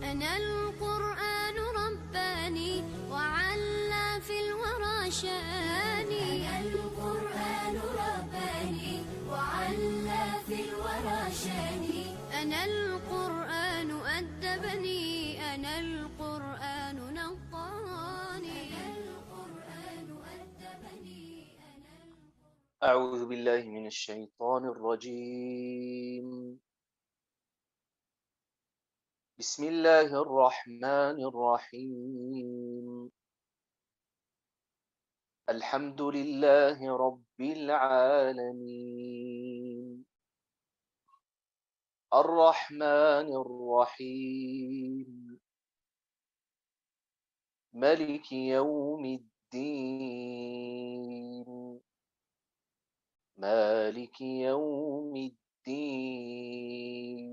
أنا القرآن رباني وعلى في الورى شاني. أنا القرآن رباني وعلى في الورى شاني. أنا القرآن أدبني. أنا القرآن نقاني. أنا القرآن أدبني. أعوذ بالله من الشيطان الرجيم. بسم الله الرحمن الرحيم. الحمد لله رب العالمين. الرحمن الرحيم. ملك يوم الدين. مالك يوم الدين.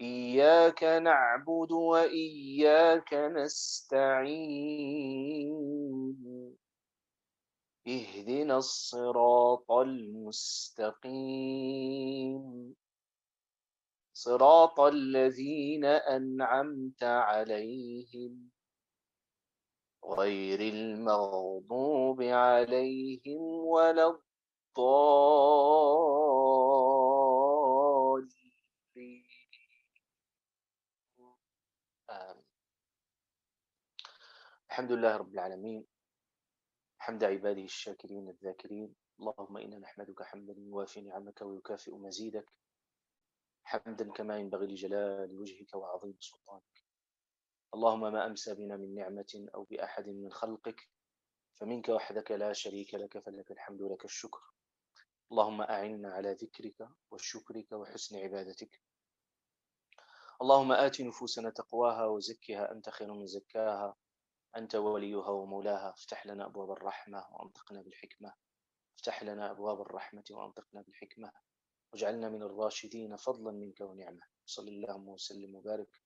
إياك نعبد وإياك نستعين. اهدنا الصراط المستقيم. صراط الذين أنعمت عليهم غير المغضوب عليهم ولا الضالين. آمين. الحمد لله رب العالمين، حمد عباده الشاكرين الذاكرين. اللهم إنا نحمدك حمدا يوافي نعمك ويكافئ مزيدك، حمدا كما ينبغي لجلال وجهك وعظيم سلطانك. اللهم ما أمسى بنا من نعمة أو بأحد من خلقك فمنك وحدك لا شريك لك، فلك الحمد ولك الشكر. اللهم أعنا على ذكرك وشكرك وحسن عبادتك. اللهم آت نفوسنا تقواها وزكها أنت خير من زكاها، أنت وليها ومولاها. افتح لنا أبواب الرحمة وأنطقنا بالحكمة. افتح لنا أبواب الرحمة وأنطقنا بالحكمة، واجعلنا من الراشدين فضلا منك ونعمة. صل اللهم وسلم وبارك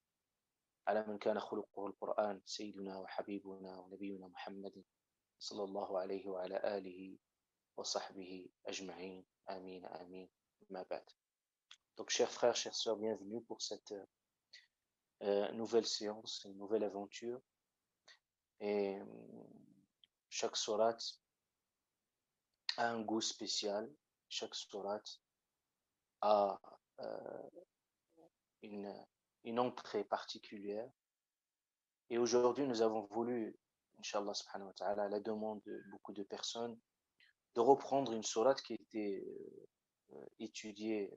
على من كان خلقه القرآن، سيدنا وحبيبنا ونبينا محمد صلى الله عليه وعلى آله وصحبه أجمعين. آمين آمين. ما بعد. Donc, chers frères, chères sœurs, bienvenue pour cette nouvelle séance, une nouvelle aventure. Et chaque sourate a un goût spécial. Chaque sourate a une entrée particulière. Et aujourd'hui, nous avons voulu, Inch'Allah subhanahu wa ta'ala, à la demande de beaucoup de personnes, de reprendre une sourate qui était étudiée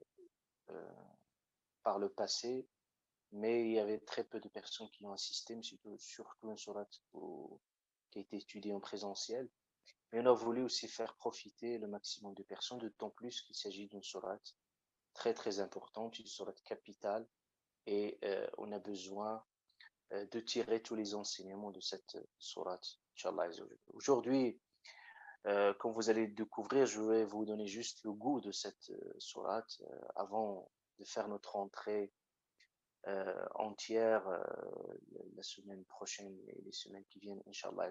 par le passé, mais il y avait très peu de personnes qui ont assisté, mais surtout une sourate qui a été étudiée en présentiel. Mais on a voulu aussi faire profiter le maximum de personnes, d'autant plus qu'il s'agit d'une sourate très très importante, une sourate capitale, et on a besoin de tirer tous les enseignements de cette sourate, Inch'Allah. Aujourd'hui, comme vous allez découvrir, je vais vous donner juste le goût de cette sourate avant de faire notre entrée entière la semaine prochaine et les semaines qui viennent, Inch'Allah.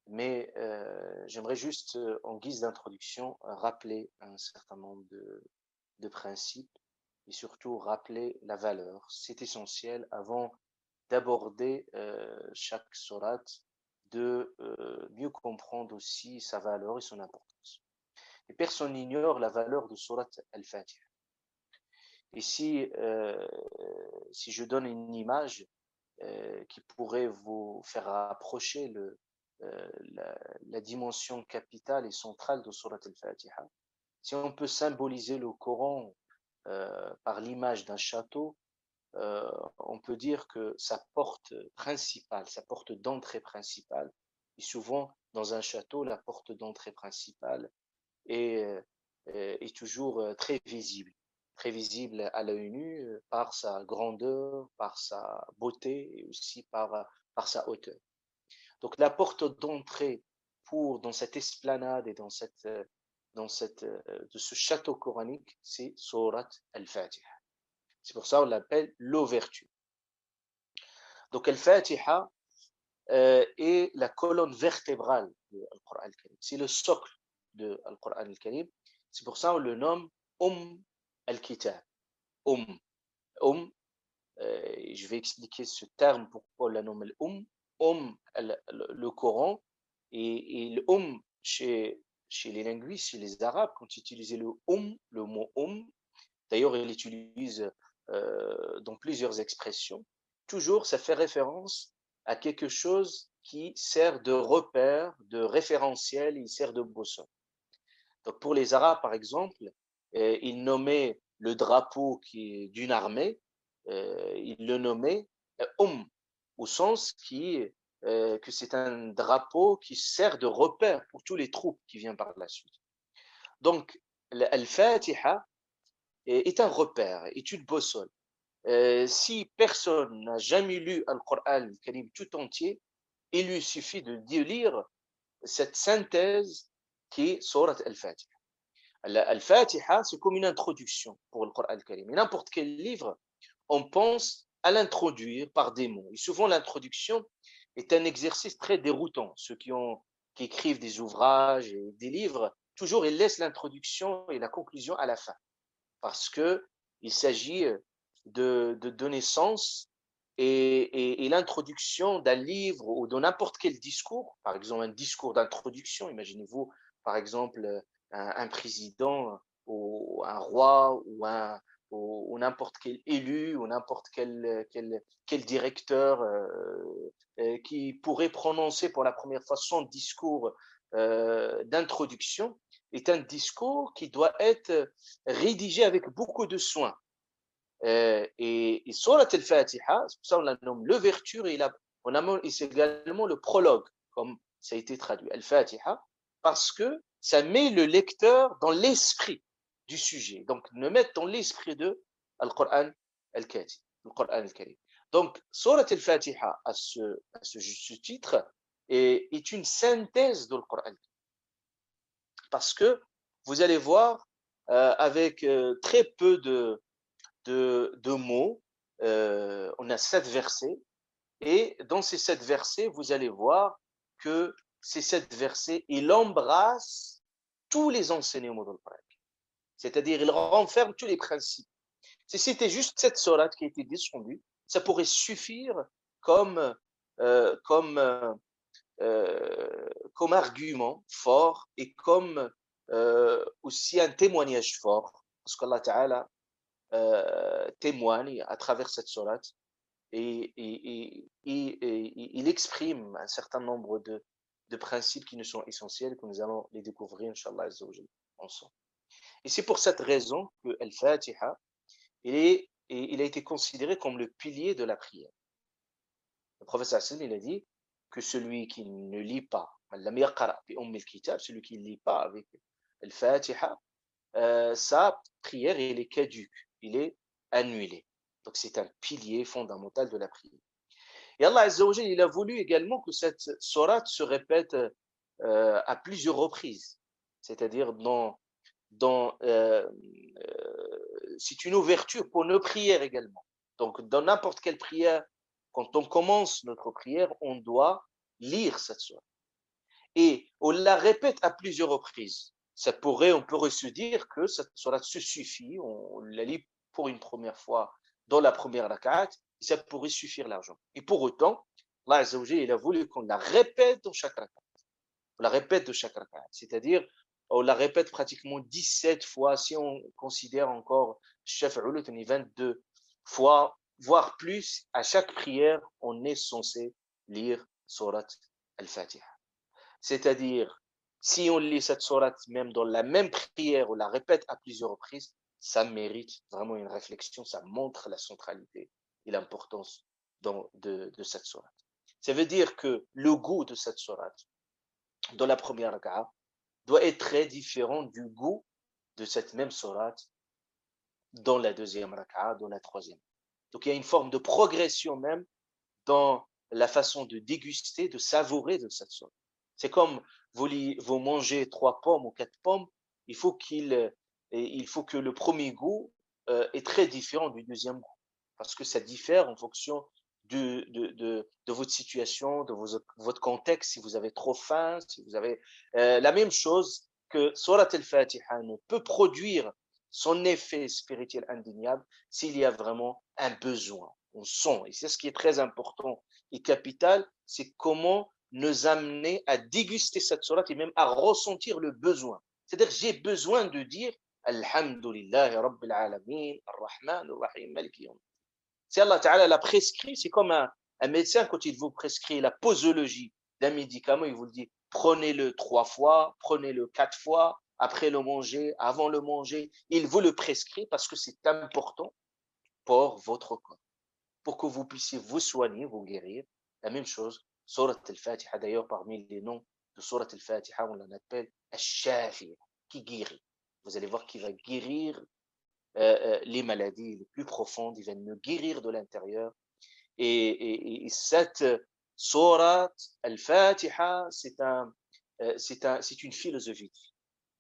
Mais j'aimerais juste, en guise d'introduction, rappeler un certain nombre de principes et surtout rappeler la valeur. C'est essentiel avant d'aborder chaque sourate, de mieux comprendre aussi sa valeur et son importance. Et personne n'ignore la valeur de sourate Al-Fatiha. Et si je donne une image qui pourrait vous faire approcher la dimension capitale et centrale de sourate Al-Fatiha, si on peut symboliser le Coran par l'image d'un château, on peut dire que sa porte principale, sa porte d'entrée principale, et souvent dans un château, la porte d'entrée principale est toujours très visible à l'œil nu par sa grandeur, par sa beauté et aussi par sa hauteur. Donc la porte d'entrée dans cette esplanade et dans ce château coranique, c'est Sourate Al-Fatiha. C'est pour ça qu'on l'appelle l'ouverture. Donc Al-Fatiha est la colonne vertébrale de Al-Qur'an al-Karim. C'est le socle de Al-Qur'an al-Karim. C'est pour ça qu'on le nomme Al-Kitab. je vais expliquer ce terme, pourquoi on la nomme le Coran, et le chez les linguistes, chez les Arabes, quand ils utilisaient le mot d'ailleurs, ils l'utilisent dans plusieurs expressions, toujours ça fait référence à quelque chose qui sert de repère, de référentiel, il sert de boussole. Donc pour les Arabes, par exemple, ils nommaient le drapeau qui est d'une armée, ils le nommaient au sens que c'est un drapeau qui sert de repère pour tous les troupes qui viennent par la suite. Donc, Al-Fatiha est un repère, est une boussole. Si personne n'a jamais lu Al-Qur'an al-Karim tout entier, il lui suffit de lire cette synthèse qui est Surat Al-Fatiha. Al-Fatiha, c'est comme une introduction pour le Qur'an al-Karim. Et n'importe quel livre, on pense à l'introduire par des mots. Et souvent, l'introduction est un exercice très déroutant. Ceux qui écrivent des ouvrages et des livres, toujours, ils laissent l'introduction et la conclusion à la fin. Parce que il s'agit de donner sens et l'introduction d'un livre ou de n'importe quel discours, par exemple un discours d'introduction, imaginez-vous par exemple un président ou un roi ou n'importe quel élu ou n'importe quel directeur qui pourrait prononcer pour la première fois son discours d'introduction, est un discours qui doit être rédigé avec beaucoup de soin. Et Surat al-Fatiha, c'est pour ça qu'on la nomme l'ouverture et c'est également le prologue, comme ça a été traduit, al-Fatiha, parce que ça met le lecteur dans l'esprit du sujet. Donc, le mettre dans l'esprit de Al-Qur'an al-Karim. Donc, Surat al-Fatiha, à ce titre, est une synthèse de Al-Qur'an. Parce que vous allez voir, avec très peu de mots, on a 7 versets, et dans ces 7 versets, vous allez voir que ces 7 versets, ils embrassent tous les enseignements de l'Alcoran. C'est-à-dire, ils renferment tous les principes. Si c'était juste cette sourate qui a été descendue, ça pourrait suffire comme, comme argument fort et comme aussi un témoignage fort, parce qu'Allah Ta'ala témoigne à travers cette sourate et il exprime un certain nombre de principes qui nous sont essentiels, que nous allons les découvrir, Inch'Allah Azza wa Jal, ensemble. Et c'est pour cette raison que Al-Fatiha, il a été considéré comme le pilier de la prière. Le prophète sallam, il a dit que celui qui ne lit pas, celui qui ne lit pas avec Al-Fatiha, sa prière, il est caduque, il est annulé. Donc c'est un pilier fondamental de la prière. Et Allah Azza wa Jal, il a voulu également que cette sourate se répète à plusieurs reprises. C'est-à-dire c'est une ouverture pour nos prières également. Donc dans n'importe quelle prière, quand on commence notre prière, on doit lire cette sourate. Et on la répète à plusieurs reprises. On pourrait se dire que cette sourate se suffit, on la lit pour une première fois dans la première rak'at, et ça pourrait suffire largement. Et pour autant, Allah Azza wa Jal, il a voulu qu'on la répète dans chaque rak'at. On la répète de chaque rak'at. C'est-à-dire, on la répète pratiquement 17 fois, si on considère encore Shaf'ul, 22 fois, voire plus, à chaque prière, on est censé lire Surat Al-Fatiha. C'est-à-dire, si on lit cette sourate même dans la même prière, on la répète à plusieurs reprises, ça mérite vraiment une réflexion, ça montre la centralité et l'importance de cette sourate. Ça veut dire que le goût de cette sourate dans la première rak'a doit être très différent du goût de cette même sourate dans la deuxième rak'a, dans la troisième. Donc il y a une forme de progression même dans la façon de déguster, de savourer de cette sourate. C'est comme vous mangez 3 pommes ou 4 pommes, il faut que le premier goût est très différent du deuxième goût, parce que ça diffère en fonction de votre situation, de votre contexte, si vous avez trop faim, si vous avez la même chose que Surat al-Fatiha ne peut produire son effet spirituel indéniable s'il y a vraiment un besoin. On sent, et c'est ce qui est très important et capital, c'est comment nous amener à déguster cette sourate et même à ressentir le besoin. C'est-à-dire, j'ai besoin de dire Alhamdulillahi Rabbil Alamin, Ar-Rahman, Ar-Rahim, Maliki Yawm. Si Allah Ta'ala l'a prescrit, c'est comme un médecin quand il vous prescrit la posologie d'un médicament, il vous le dit, prenez-le 3 fois, prenez-le 4 fois, après le manger, avant le manger. Il vous le prescrit parce que c'est important pour votre corps, pour que vous puissiez vous soigner, vous guérir. La même chose, Surat al-Fatiha, d'ailleurs, parmi les noms de Surat al-Fatiha, on l'appelle Al-Shafi, qui guérit. Vous allez voir qu'il va guérir les maladies les plus profondes, il va nous guérir de l'intérieur. Et cette Surat al-Fatiha, c'est une philosophie de vie,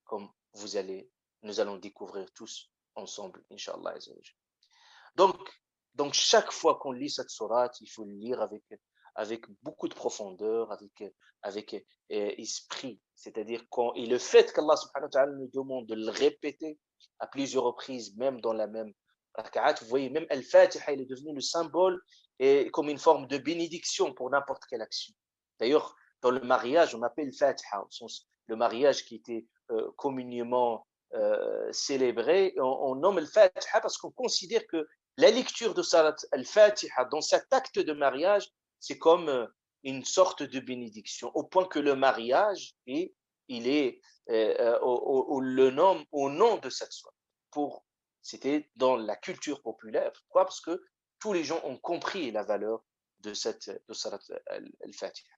comme nous allons découvrir tous ensemble, Inch'Allah. Donc, donc, chaque fois qu'on lit cette sourate, il faut le lire avec beaucoup de profondeur, avec esprit. C'est-à-dire, et le fait qu'Allah subhanahu wa ta'ala nous demande de le répéter à plusieurs reprises, même dans la même raka'at, vous voyez, même Al-Fatiha, il est devenu le symbole et comme une forme de bénédiction pour n'importe quelle action. D'ailleurs, dans le mariage, on appelle Fatiha, au sens, le mariage qui était communément célébré, on nomme le Fatiha parce qu'on considère que la lecture de Salat al-Fatiha dans cet acte de mariage, c'est comme une sorte de bénédiction, au point que le mariage, il est le nomme au nom de cette soirée. C'était dans la culture populaire. Pourquoi? Parce que tous les gens ont compris la valeur de Salat al-Fatiha.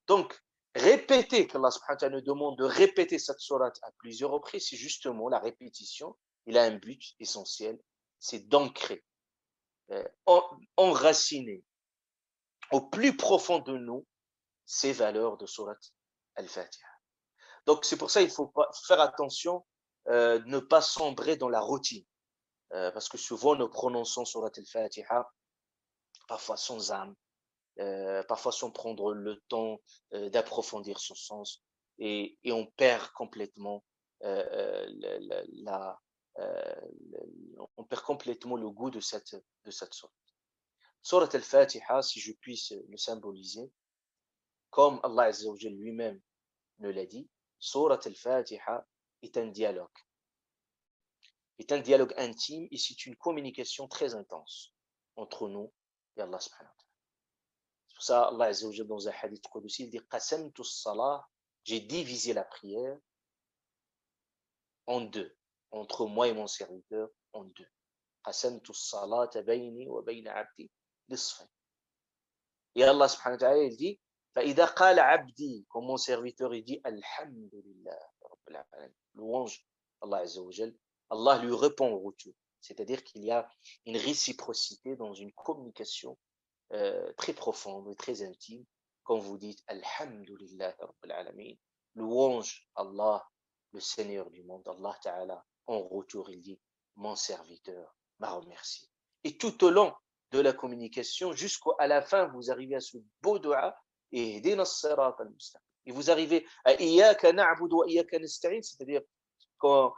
Donc, répéter, qu'Allah subhanahu wa ta'ala nous demande de répéter cette sourate à plusieurs reprises, c'est justement la répétition. Il a un but essentiel, c'est d'ancrer, enraciner au plus profond de nous ces valeurs de sourate al-Fatiha. Donc, c'est pour ça qu'il faut faire attention de ne pas sombrer dans la routine. Parce que souvent, nous prononçons sourate al-Fatiha, parfois sans âme, parfois sans prendre le temps d'approfondir son sens, et on perd complètement on perd complètement le goût de cette sourate. Surat al-Fatiha, si je puisse le symboliser, comme Allah Azza wa Jalla lui-même ne l'a dit, Surat al-Fatiha est un dialogue. Est un dialogue intime et c'est une communication très intense entre nous et Allah subhanahu wa ta'ala. C'est pour ça Allah Azza wa Jalla dans un hadith qudsi, il dit Qasamtu as-salah, j'ai divisé la prière en deux, entre moi et mon serviteur en deux. Qasamtu as-salata bayni wa bayna 'abdi nisfayn. Et Allah subhanahu wa ta'ala il dit فإذا قال عبدي, comme mon serviteur il dit Alhamdulillah Rabbil Alamin, louange Allah Azza wa Jalla, Allah lui répond au retour. C'est-à-dire qu'il y a une réciprocité dans une communication très profonde et très intime quand vous dites Alhamdulillah Rabbil Alamin, louange Allah, le Seigneur du monde, Allah Ta'ala. En retour il dit mon serviteur m'a remercié. Et tout au long de la communication jusqu'à la fin vous arrivez à ce beau dua et vous arrivez à Iyaka na'budu wa Iyaka nasta'in, c'est-à-dire quand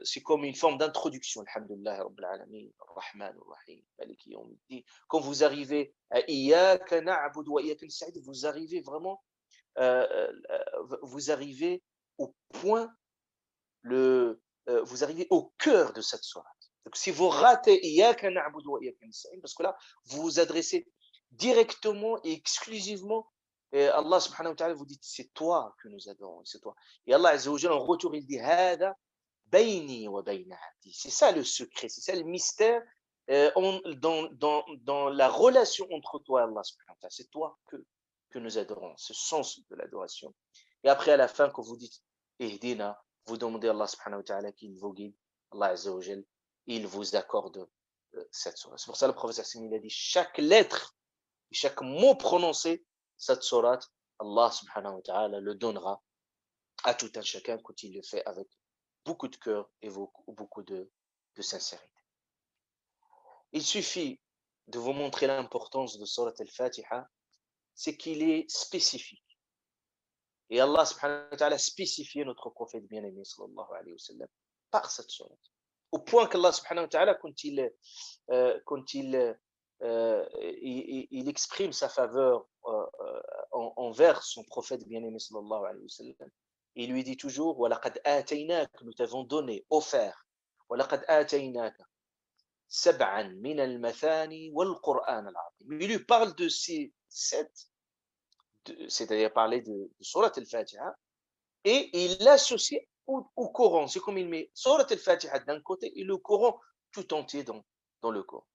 c'est comme une forme d'introduction. Alhamdulillah Rabbil Alamin, Ar-Rahman Ar-Rahim, Maliki Yawmiddin. Quand vous arrivez à Iyaka na'budu wa Iyaka nasta'in, vous arrivez vraiment, vous arrivez au point, vous arrivez au cœur de cette soirée. Donc si vous ratez Iyaka na'budu wa Iyaka nasta'in, parce que là, vous vous adressez directement et exclusivement et Allah subhanahu wa ta'ala vous dit c'est toi que nous adorons, c'est toi. Et Allah Azza wa Jalla en retour il dit Hada bayni wa bayna abdi. C'est ça le secret, c'est ça le mystère dans la relation entre toi et Allah subhanahu wa ta'ala. C'est toi que nous adorons, ce sens de l'adoration. Et après à la fin quand vous dites Ihdina, vous demandez à Allah subhanahu wa ta'ala qu'il vous guide, Allah Azza wa Jalla, il vous accorde cette sourate. C'est pour ça le prophète il a dit chaque lettre, chaque mot prononcé, cette sourate, Allah subhanahu wa ta'ala le donnera à tout un chacun quand il le fait avec beaucoup de cœur et beaucoup de sincérité. Il suffit de vous montrer l'importance de Surat al-Fatiha, c'est qu'il est spécifique. Et Allah subhanahu wa ta'ala a spécifié notre prophète bien-aimé sallallahu alayhi wa sallam par cette sourate. au point qu'Allah subhanahu wa ta'ala, quand il exprime sa faveur envers son prophète bien-aimé sallallahu alayhi wa sallam, il lui dit toujours وَلَقَدْ آتَيْنَاكَ, nous t'avons donné, offert, وَلَقَدْ آتَيْنَاكَ سَبْعًا مِنَ الْمَثَانِي وَالْقُرْآنَ الْعَظِيمِ. Il lui parle de ces 7, c'est-à-dire parler de Surat al-Fatiha, et il l'associe au Coran. C'est comme il met Surat al-Fatiha d'un côté et le Coran tout entier dans le Coran.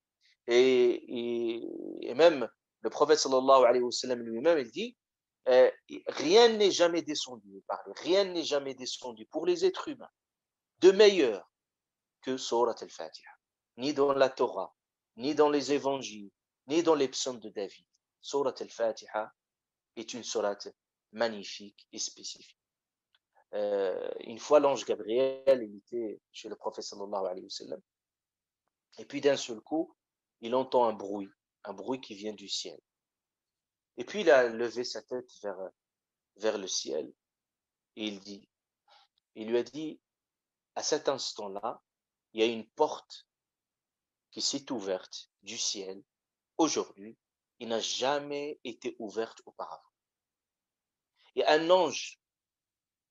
Et même le prophète sallallahu alayhi wa sallam lui-même, il dit rien n'est jamais descendu, rien n'est jamais descendu pour les êtres humains de meilleur que Surat al-Fatiha, ni dans la Torah, ni dans les évangiles, ni dans les psaumes de David. Surat al-Fatiha est une sourate magnifique et spécifique. Une fois, l'ange Gabriel, il était chez le prophète sallallahu alayhi wa sallam, et puis d'un seul coup, il entend un bruit qui vient du ciel. Et puis il a levé sa tête vers le ciel, et il lui a dit, à cet instant-là, il y a une porte qui s'est ouverte du ciel aujourd'hui, il n'a jamais été ouverte auparavant. Et un ange,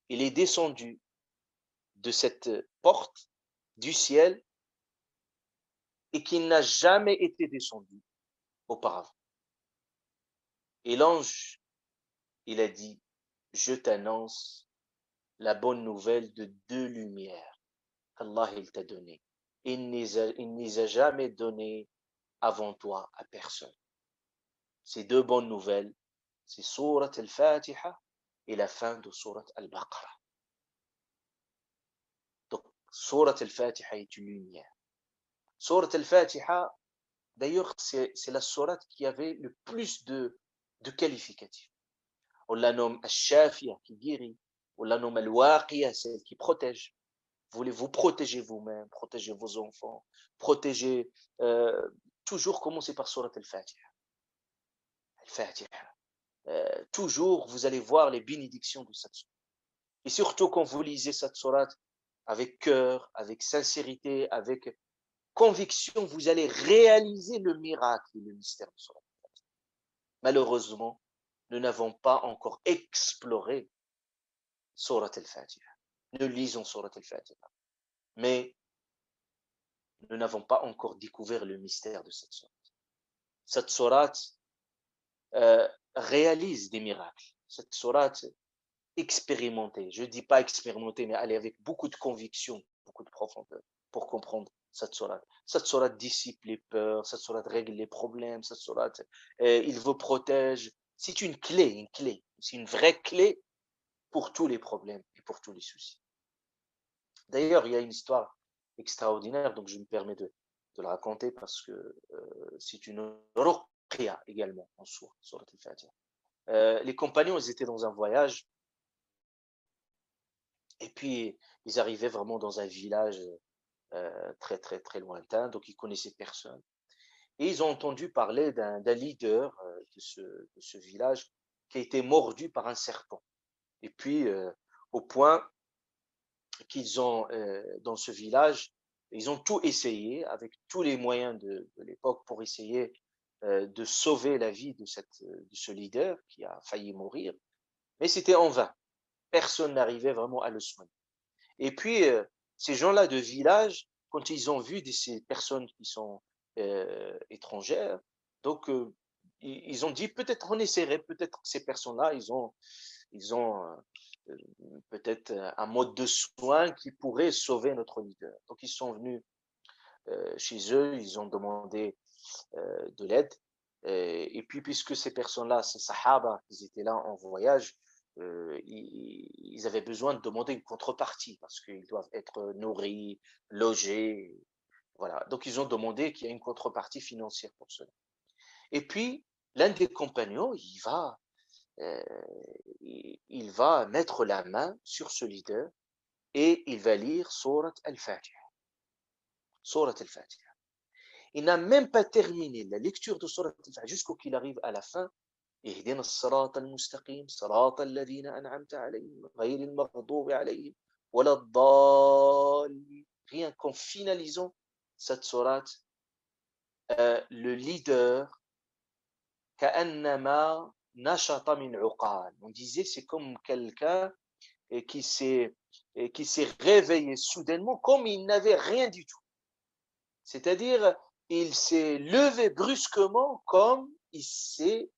il est descendu de cette porte du ciel et qui n'a jamais été descendu auparavant. Et l'ange, il a dit, je t'annonce la bonne nouvelle de 2 lumières qu'Allah il t'a donné. Il ne les a jamais données avant toi à personne. Ces 2 bonnes nouvelles, c'est Surat al-Fatiha et la fin de Surat al-Baqarah. Donc, Surat al-Fatiha est une lumière. Surat al-Fatiha, d'ailleurs, c'est la sourate qui avait le plus de qualificatifs. On la nomme Al-Shafiya, qui guérit. On la nomme Al-Waqiya, celle qui protège. Vous voulez vous protéger vous-même, protéger vos enfants, protéger. Toujours commencer par Surat al-Fatiha. Al-Fatiha. Toujours, vous allez voir les bénédictions de cette sourate. Et surtout, quand vous lisez cette sourate avec cœur, avec sincérité, avec conviction, vous allez réaliser le miracle et le mystère de Surat al-Fatiha. Malheureusement, nous n'avons pas encore exploré Surat al-Fatiha. Nous lisons Surat al-Fatiha, mais nous n'avons pas encore découvert le mystère de cette sourate. Cette sourate réalise des miracles. Cette sourate expérimentée, je ne dis pas expérimentée, mais elle est avec beaucoup de conviction, beaucoup de profondeur pour comprendre cette sourate. Cette sourate dissipe les peurs, cette sourate règle les problèmes, cette sourate, il vous protège. C'est une clé, c'est une vraie clé pour tous les problèmes et pour tous les soucis. D'ailleurs, il y a une histoire extraordinaire, donc je me permets de la raconter parce que c'est une ruqya également en soi, Surat al-Fatiha. Les compagnons, ils étaient dans un voyage et puis ils arrivaient vraiment dans un village très très très lointain, donc ils connaissaient personne. Et ils ont entendu parler d'un leader de ce village qui a été mordu par un serpent. Et puis, au point qu'ils ont, dans ce village, ils ont tout essayé, avec tous les moyens de l'époque, pour essayer de sauver la vie de ce leader qui a failli mourir. Mais c'était en vain. Personne n'arrivait vraiment à le soigner. Et puis, ces gens-là de village, quand ils ont vu ces personnes qui sont étrangères, donc ils ont dit peut-être on essaierait, peut-être que ces personnes-là, ils ont peut-être un mode de soin qui pourrait sauver notre leader. Donc ils sont venus chez eux, ils ont demandé de l'aide. Et puis puisque ces personnes-là, ces sahaba, ils étaient là en voyage, ils avaient besoin de demander une contrepartie parce qu'ils doivent être nourris, logés. Voilà. Donc ils ont demandé qu'il y ait une contrepartie financière pour cela. Et puis l'un des compagnons, il va mettre la main sur ce leader et il va lire Surat al-Fatiha. Surat al-Fatiha. Il n'a même pas terminé la lecture de Surat al-Fatiha jusqu'à qu'il arrive à la fin. اهدنا الصراط المستقيم صراط الذين أنعمت عليهم غير المغضوب عليهم ولا الضالين. rien qu'en finalisant cette sourate, le leader, كأنما نشط من عقال. On disait c'est comme quelqu'un qui s'est réveillé soudainement comme il n'avait rien du tout. C'est-à-dire, il s'est levé brusquement comme il s'est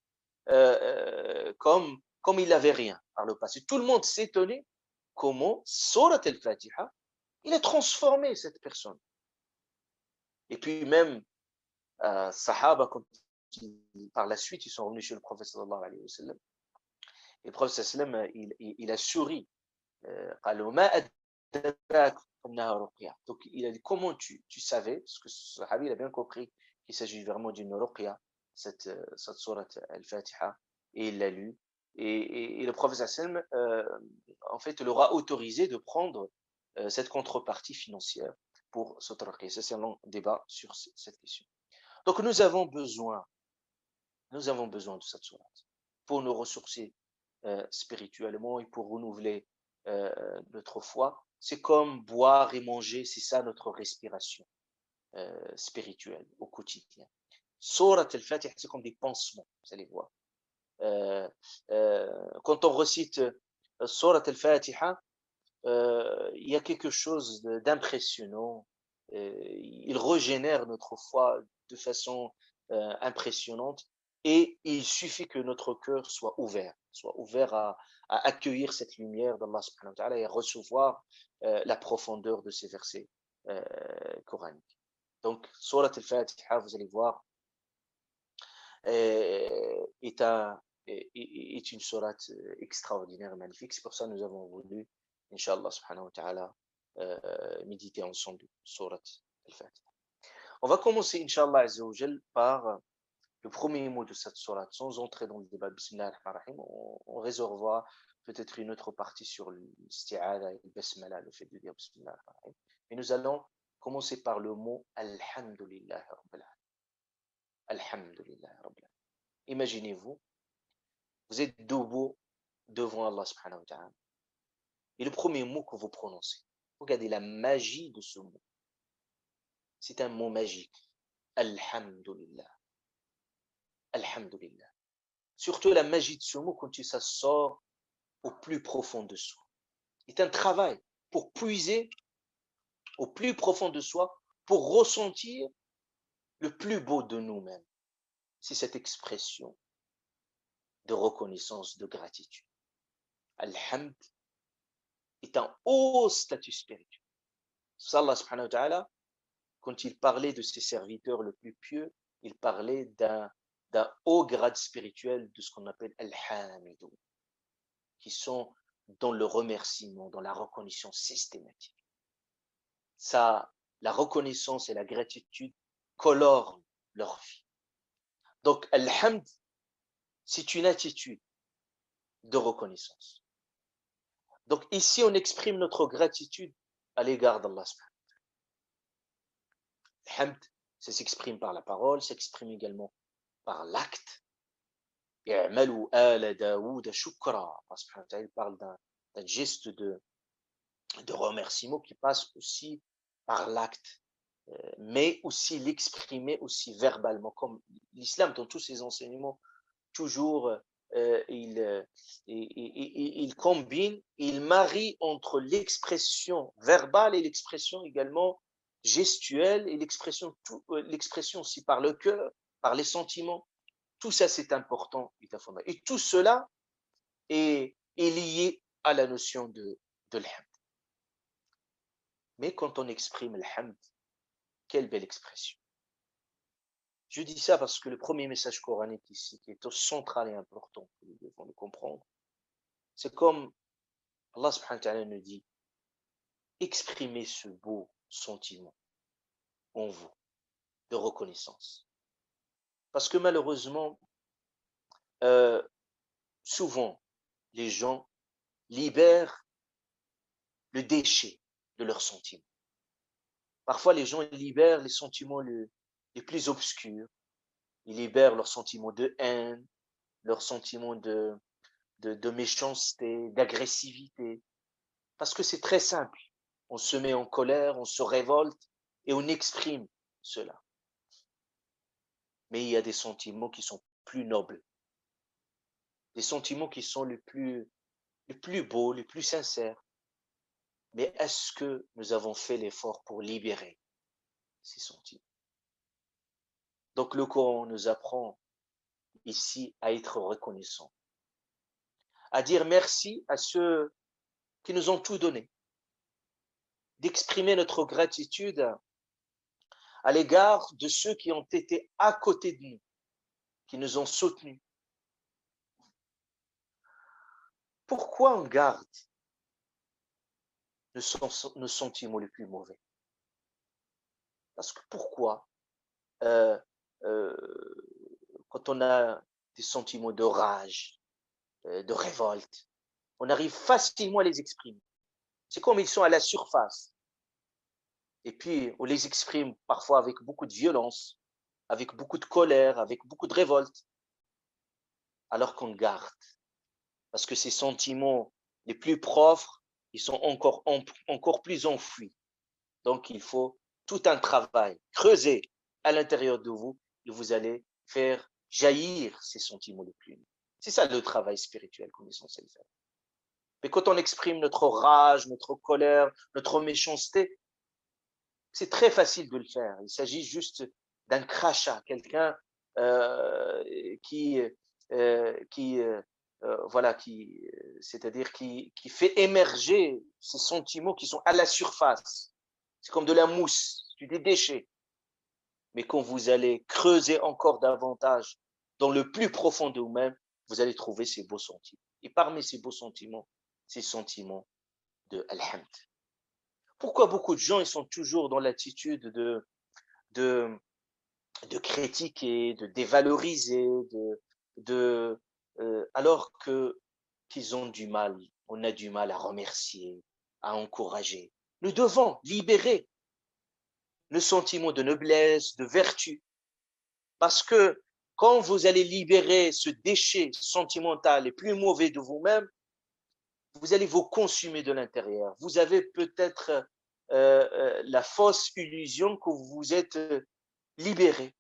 comme il n'avait rien par le passé. Tout le monde s'étonnait comment Surat al-Fatiha, il a transformé cette personne. Et puis même Sahaba, quand par la suite ils sont revenus chez le prophète sallallahu alayhi wa sallam, et le prophète sallallahu alayhi wa sallam, il a souri. Donc il a dit comment tu savais, parce que ce sahabi il a bien compris qu'il s'agit vraiment d'une ruqya, cette sourate al-Fatiha, et il l'a lu, et le prophète sallam en fait leur a autorisé de prendre cette contrepartie financière pour cette ruqya. Ça c'est un long débat sur cette question. Donc nous avons besoin de cette sourate pour nous ressourcer spirituellement et pour renouveler notre foi. C'est comme boire et manger, c'est ça notre respiration spirituelle au quotidien. Surat al-Fatiha, c'est comme des pansements, vous allez voir. Quand on recite Surat al-Fatiha, il y a quelque chose d'impressionnant. Il régénère notre foi de façon impressionnante, et il suffit que notre cœur soit ouvert à accueillir cette lumière d'Allah subhanahu wa ta'ala et à recevoir la profondeur de ces versets coraniques. Donc, Surat al-Fatiha, vous allez voir, est une sourate extraordinaire et magnifique. C'est pour ça que nous avons voulu, Inch'Allah subhanahu wa ta'ala, méditer ensemble Surat al-Fatiha. On va commencer, Inch'Allah azza wa jal, par le premier mot de cette sourate, sans entrer dans le débat. Bismillah ar-Rahman ar-Rahim. On réservera peut-être une autre partie sur l'isti'adha et le basmala, le fait de dire Bismillah ar-Rahman ar-Rahim. Mais nous allons commencer par le mot Alhamdulillah Rabbil Alamin. Alhamdulillah Rabbil Alamin. Imaginez-vous, vous êtes debout devant Allah subhanahu wa ta'ala, et le premier mot que vous prononcez, regardez la magie de ce mot. C'est un mot magique. Alhamdulillah. Alhamdulillah. Surtout la magie de ce mot quand ça sort au plus profond de soi. C'est un travail pour puiser au plus profond de soi, pour ressentir le plus beau de nous-mêmes. C'est cette expression de reconnaissance, de gratitude. Alhamd est un haut statut spirituel. Allah subhanahu wa ta'ala, quand il parlait de ses serviteurs le plus pieux, il parlait d'un haut grade spirituel de ce qu'on appelle Al-Hamidou, qui sont dans le remerciement, dans la reconnaissance systématique. Ça, la reconnaissance et la gratitude colorent leur vie. Donc, Al-Hamd, c'est une attitude de reconnaissance. Donc, ici, on exprime notre gratitude à l'égard d'Allah. Al-Hamd, ça s'exprime par la parole, s'exprime également par l'acte. I'malu ala Daoud shukra. Il parle d'un geste de remerciement qui passe aussi par l'acte, mais aussi l'exprimer aussi verbalement, comme l'islam dans tous ses enseignements, toujours il combine, il marie entre l'expression verbale et l'expression également gestuelle, et l'expression aussi par le cœur, par les sentiments. Tout ça, c'est important. Et tout cela est lié à la notion de l'hamd. Mais quand on exprime l'hamd, quelle belle expression. Je dis ça parce que le premier message coranique ici, qui est central et important, que nous devons le comprendre, c'est comme Allah subhanahu wa ta'ala nous dit, exprimez ce beau sentiment en vous, de reconnaissance. Parce que malheureusement, souvent, les gens libèrent le déchet de leurs sentiments. Parfois, les gens libèrent les sentiments les plus obscurs. Ils libèrent leurs sentiments de haine, leurs sentiments de méchanceté, d'agressivité. Parce que c'est très simple. on se met en colère, on se révolte et on exprime cela. Mais il y a des sentiments qui sont plus nobles, des sentiments qui sont les plus beaux, les plus sincères. Mais est-ce que nous avons fait l'effort pour libérer ces sentiments? Donc le Coran nous apprend ici à être reconnaissants, à dire merci à ceux qui nous ont tout donné, d'exprimer notre gratitude à l'égard de ceux qui ont été à côté de nous, qui nous ont soutenus. Pourquoi on garde nos sentiments les plus mauvais? Parce que pourquoi euh, euh, quand on a des sentiments de rage, de révolte, on arrive facilement à les exprimer. C'est comme ils sont à la surface. Et puis, on les exprime parfois avec beaucoup de violence, avec beaucoup de colère, avec beaucoup de révolte, alors qu'on garde. Parce que ces sentiments les plus profonds, ils sont encore plus enfouis. Donc, il faut tout un travail, creuser à l'intérieur de vous, et vous allez faire jaillir ces sentiments les plus. C'est ça le travail spirituel qu'on est censé faire. Mais quand on exprime notre rage, notre colère, notre méchanceté, c'est très facile de le faire. Il s'agit juste d'un crachat, quelqu'un qui voilà, c'est-à-dire qui fait émerger ces sentiments qui sont à la surface. C'est comme de la mousse, des déchets. Mais quand vous allez creuser encore davantage dans le plus profond de vous-même, vous allez trouver ces beaux sentiments. Et parmi ces beaux sentiments, ces sentiments de Alhamd. Pourquoi beaucoup de gens ils sont toujours dans l'attitude de critiquer, de dévaloriser, alors qu'ils ont du mal, on a du mal à remercier, à encourager. Nous devons libérer le sentiment de noblesse, de vertu, parce que quand vous allez libérer ce déchet sentimental les plus mauvais de vous-même, vous allez vous consumer de l'intérieur. Vous avez peut-être la fausse illusion que vous êtes libéré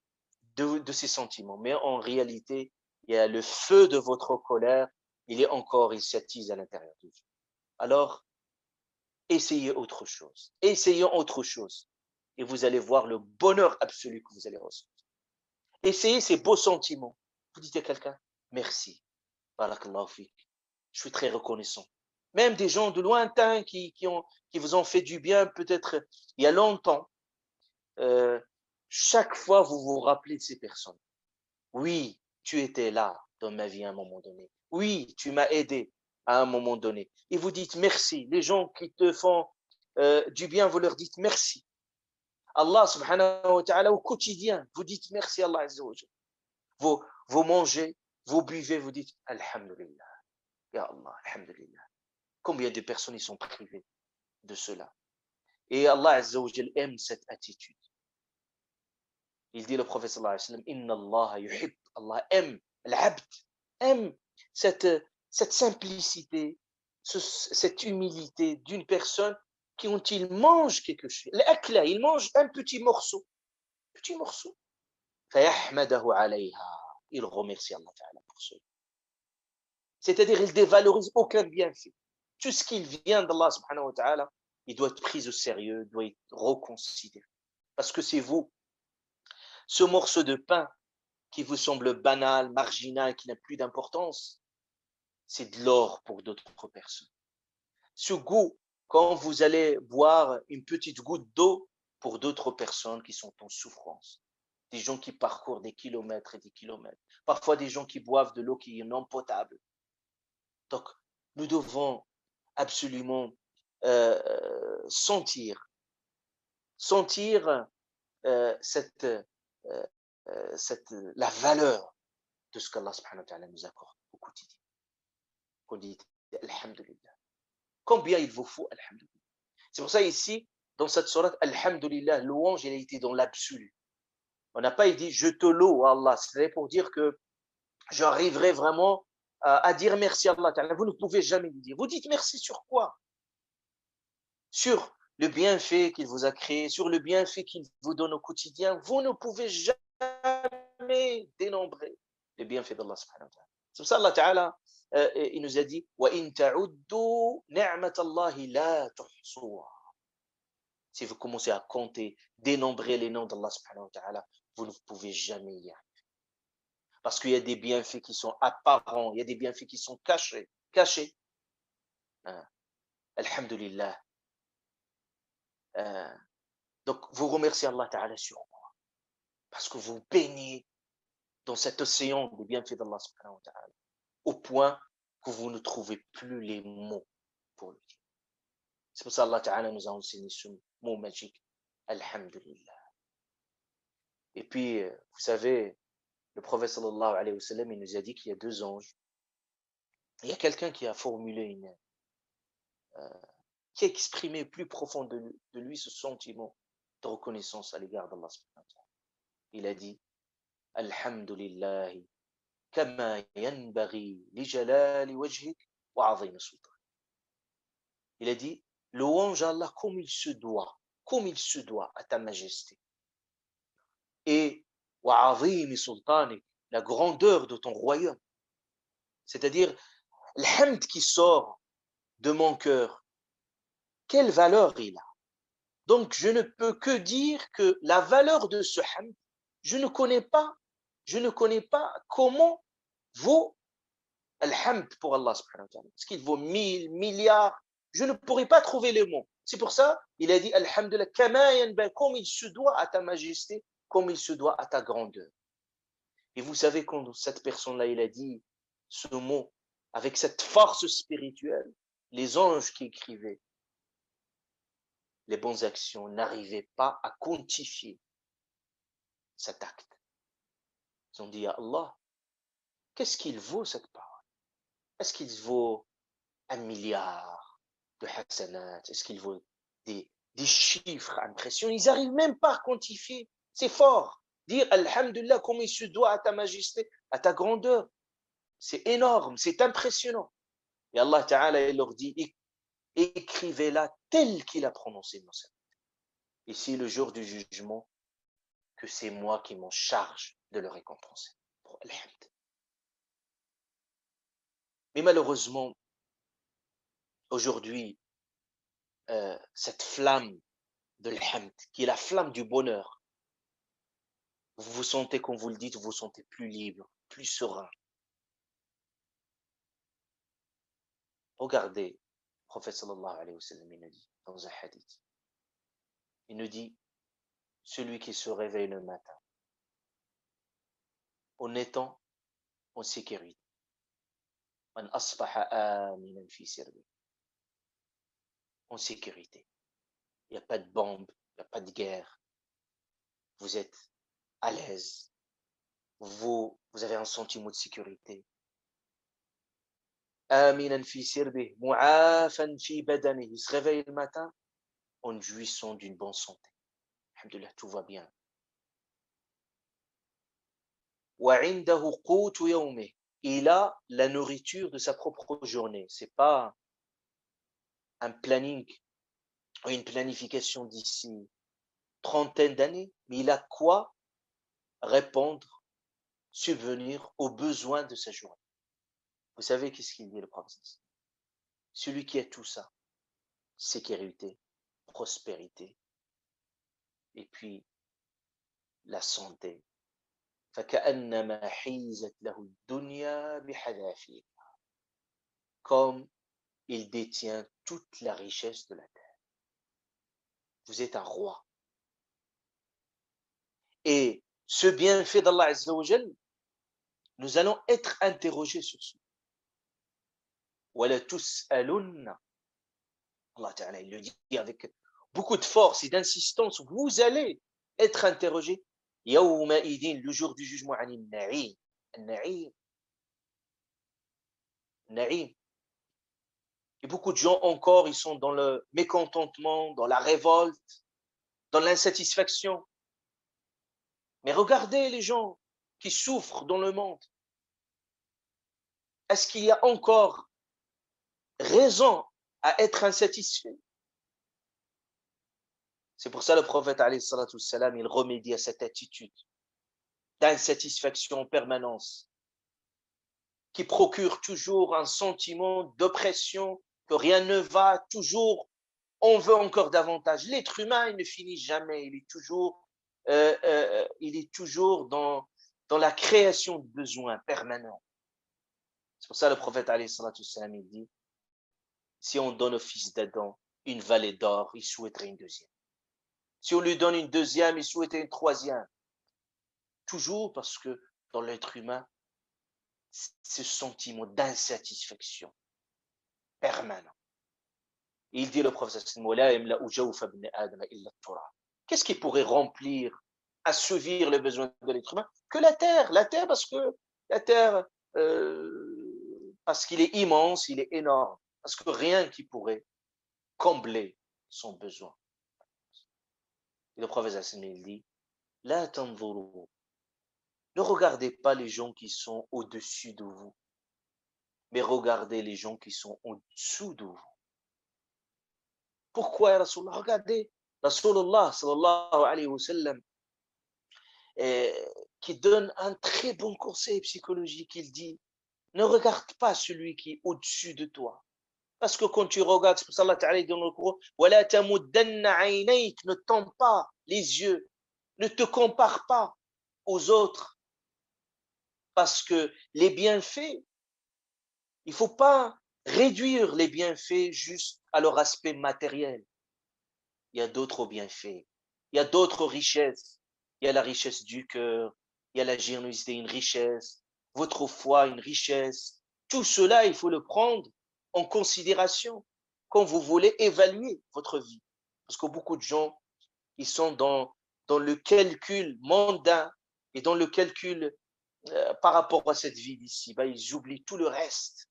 de ces sentiments. Mais en réalité, il y a le feu de votre colère, il s'attise à l'intérieur de vous. Alors, essayez autre chose. Essayons autre chose. Et vous allez voir le bonheur absolu que vous allez ressentir. Essayez ces beaux sentiments. Vous dites à quelqu'un, merci. Barakallahu fik. Je suis très reconnaissant. Même des gens de lointains qui vous ont fait du bien, peut-être il y a longtemps. Chaque fois, vous vous rappelez de ces personnes. Oui, tu étais là dans ma vie à un moment donné. Oui, tu m'as aidé à un moment donné. Et vous dites merci. Les gens qui te font du bien, vous leur dites merci. Allah subhanahu wa ta'ala au quotidien, vous dites merci Allah azza wa jalla. Vous mangez, vous buvez, vous dites Alhamdulillah. Ya Allah, Alhamdulillah. Combien de personnes y sont privées de cela? Et Allah azza wa jalla aime cette attitude. Il dit le prophète sallallahu alayhi wa sallam, Inna Allah yuhib, Allah aime, l'abd aime cette simplicité, cette humilité d'une personne qui, quand il mange quelque chose, l'akla, il mange un petit morceau, fayahmadahu alayha, il remercie Allah ta'ala pour cela. C'est-à-dire, il dévalorise aucun bienfait. Tout ce qui vient d'Allah subhanahu wa ta'ala, il doit être pris au sérieux, doit être reconsidéré. Parce que c'est vous, ce morceau de pain qui vous semble banal, marginal, qui n'a plus d'importance, c'est de l'or pour d'autres personnes. Ce goût, quand vous allez boire une petite goutte d'eau pour d'autres personnes qui sont en souffrance, des gens qui parcourent des kilomètres et des kilomètres, parfois des gens qui boivent de l'eau qui est non potable. Donc, nous devons absolument sentir la valeur de ce qu'Allah subhanahu wa ta'ala nous accorde au quotidien. Qu'on dit Alhamdulillah. Combien il vous faut Alhamdulillah. C'est pour ça ici, dans cette sourate, Alhamdulillah, louange, il a été dans l'absolu. On n'a pas dit je te loue Allah. C'est pour dire que j'arriverai vraiment à dire merci à Allah. Vous ne pouvez jamais le dire. Vous dites merci sur quoi? Sur le bienfait qu'il vous a créé, sur le bienfait qu'il vous donne au quotidien, vous ne pouvez jamais dénombrer les bienfaits d'Allah subhanahu wa ta'ala. C'est pour ça Allah ta'ala, il nous a dit وَإِن تَعُدُّوا نِعْمَةَ اللَّهِ لَا تُحْصُوهَا. Si vous commencez à compter, dénombrer les noms d'Allah subhanahu wa ta'ala, vous ne pouvez jamais y arriver. Parce qu'il y a des bienfaits qui sont apparents, il y a des bienfaits qui sont cachés. Hein. Alhamdulillah. Donc, vous remerciez Allah ta'ala sur quoi? Parce que vous baignez dans cet océan des bienfaits d'Allah subhanahu wa ta'ala, au point que vous ne trouvez plus les mots pour le dire. C'est pour ça Allah ta'ala nous a enseigné ce mot magique, Alhamdulillah. Et puis, vous savez, le prophète sallallahu alayhi wa sallam, il nous a dit qu'il y a deux anges. Il y a quelqu'un qui a formulé qui a exprimé plus profond de lui ce sentiment de reconnaissance à l'égard d'Allah subhanahu wa ta'ala. Il a dit, Alhamdulillah, kama yanbaghi li jalali wajhik wa azim sultan. Il a dit, louange à Allah comme il se doit à ta majesté. Et wa azim sultanik, la grandeur de ton royaume. C'est-à-dire, l'hamd qui sort de mon cœur, quelle valeur il a. Donc, je ne peux que dire que la valeur de ce hamd, je ne connais pas comment vaut al-hamd pour Allah subhanahu wa ta'ala. Est-ce qu'il vaut 1000, milliards? Je ne pourrais pas trouver les mots. C'est pour ça, il a dit, alhamdulillah, comme il se doit à ta majesté, comme il se doit à ta grandeur. Et vous savez, quand cette personne-là, il a dit ce mot, avec cette force spirituelle, les anges qui écrivaient les bonnes actions n'arrivaient pas à quantifier cet acte. Ils ont dit à Allah, qu'est-ce qu'il vaut cette parole? Est-ce qu'il vaut 1 milliard de hasanat? Est-ce qu'il vaut des chiffres impressionnants? Ils n'arrivent même pas à quantifier. C'est fort. Dire Alhamdulillah comme il se doit à ta majesté, à ta grandeur. C'est énorme, c'est impressionnant. Et Allah Ta'ala, il leur dit, écrivez-la telle qu'il a prononcé dans cette. Ici, le jour du jugement, que c'est moi qui m'en charge de le récompenser. Pour Alhamd. Mais malheureusement, aujourd'hui, cette flamme de l'hamd, qui est la flamme du bonheur, vous vous sentez, comme vous le dites, vous vous sentez plus libre, plus serein. Regardez, le prophète sallallahu alayhi wa sallam, il nous dit, dans un hadith, il nous dit, celui qui se réveille le matin, en étant en sécurité, man asbaha aminan fi sirbi, en sécurité. Il n'y a pas de bombe, il n'y a pas de guerre. Vous êtes à l'aise. Vous avez un sentiment de sécurité. Aminan fi sirbi, mu'afan fi badani. Il se réveille le matin en jouissant d'une bonne santé. Alhamdulillah, tout va bien. Wa 'indahu qutu yawmihi. Il a la nourriture de sa propre journée. C'est pas un planning, une planification d'ici trentaine d'années, mais il a quoi répondre, subvenir aux besoins de sa journée. Vous savez qu'est-ce qu'il dit le prophète? Celui qui a tout ça, sécurité, prospérité, et puis la santé. فَكَأَنَّمَا حِيزَتْ لَهُ الدُّنْيَا بِحَذَافِيرِهَا. Comme il détient toute la richesse de la terre. Vous êtes un roi. Et ce bienfait d'Allah Azza wa Jal, nous allons être interrogés sur ce. وَلَا تُسْأَلُنَّ. Allah Ta'ala, il le dit avec beaucoup de force et d'insistance, vous allez être interrogés. يَوْمَئِذٍ, le jour du jugement, عَنِ النَّعِيمِ. النَّعِيمِ. النَّعِيمِ. Et beaucoup de gens encore, ils sont dans le mécontentement, dans la révolte, dans l'insatisfaction. Mais regardez les gens qui souffrent dans le monde. Est-ce qu'il y a encore raison à être insatisfait? C'est pour ça le prophète, alayhi salatu wassalam, il remédie à cette attitude d'insatisfaction en permanence, qui procure toujours un sentiment d'oppression, que rien ne va, toujours on veut encore davantage. L'être humain, il ne finit jamais, il est toujours dans la création de besoins permanents. C'est pour ça le prophète, alayhi salatu wassalam, il dit, si on donne au fils d'Adam une vallée d'or, il souhaiterait une deuxième. Si on lui donne une deuxième, il souhaiterait une troisième. Toujours parce que dans l'être humain, ce sentiment d'insatisfaction permanent. Il dit le prophète, qu'est-ce qui pourrait remplir, assouvir les besoins de l'être humain que la terre parce que la terre, parce qu'il est immense, il est énorme, parce que rien qui pourrait combler son besoin. Et le prophète il dit, la tanzuru, ne regardez pas les gens qui sont au-dessus de vous, mais regardez les gens qui sont au-dessous de vous. Pourquoi, Rasulullah? Regardez, Rasulullah sallallahu alayhi wa sallam, qui donne un très bon conseil psychologique. Il dit, ne regarde pas celui qui est au-dessus de toi. Parce que quand tu regardes, c'est pour ça Allah Ta'ala dit dans le Coran, ne tends pas les yeux, ne te compare pas aux autres. Parce que les bienfaits, il ne faut pas réduire les bienfaits juste à leur aspect matériel. Il y a d'autres bienfaits, il y a d'autres richesses. Il y a la richesse du cœur, il y a la générosité, une richesse, votre foi, une richesse. Tout cela, il faut le prendre en considération quand vous voulez évaluer votre vie. Parce que beaucoup de gens, ils sont dans le calcul mondain et dans le calcul par rapport à cette vie d'ici. Ils oublient tout le reste.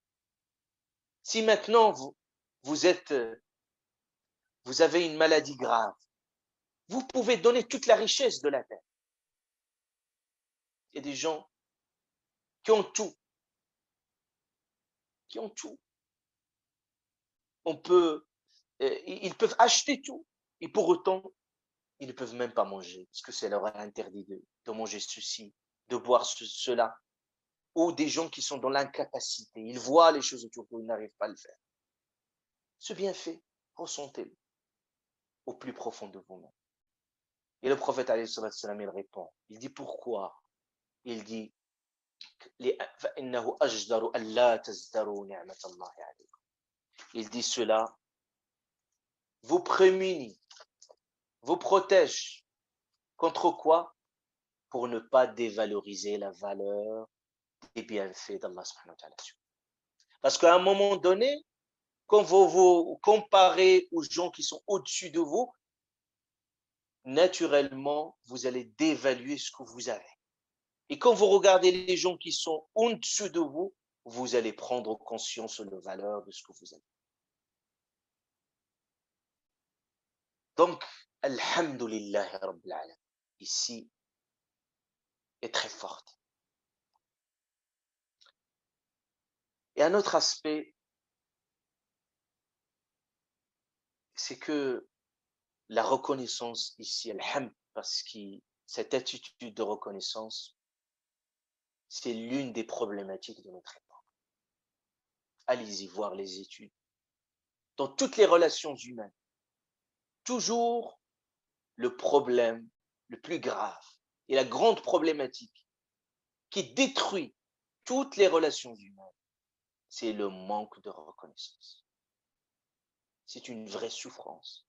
Si maintenant vous avez une maladie grave, vous pouvez donner toute la richesse de la terre. Il y a des gens qui ont tout. Ils peuvent acheter tout. Et pour autant, ils ne peuvent même pas manger. Parce que c'est leur interdit de manger ceci, de boire cela. Ou des gens qui sont dans l'incapacité. Ils voient les choses autour d'eux, ils n'arrivent pas à le faire. Ce bienfait, ressentez-le au plus profond de vous-même. Et le prophète, alayhi salam, il répond. Il dit pourquoi? Il dit, il dit cela vous prémunit, vous protège contre quoi? Pour ne pas dévaloriser la valeur des bienfaits d'Allah subhanahu wa ta'ala. Parce qu'à un moment donné, quand vous vous comparez aux gens qui sont au-dessus de vous, naturellement, vous allez dévaluer ce que vous avez. Et quand vous regardez les gens qui sont au-dessus de vous, vous allez prendre conscience de la valeur de ce que vous avez. Donc, Alhamdulillah Rabbil Alamin, ici, est très forte. Et un autre aspect, c'est que la reconnaissance ici, Alhamd, parce que cette attitude de reconnaissance, c'est l'une des problématiques de notre époque. Allez-y voir les études. Dans toutes les relations humaines, toujours le problème le plus grave et la grande problématique qui détruit toutes les relations humaines, c'est le manque de reconnaissance. C'est une vraie souffrance.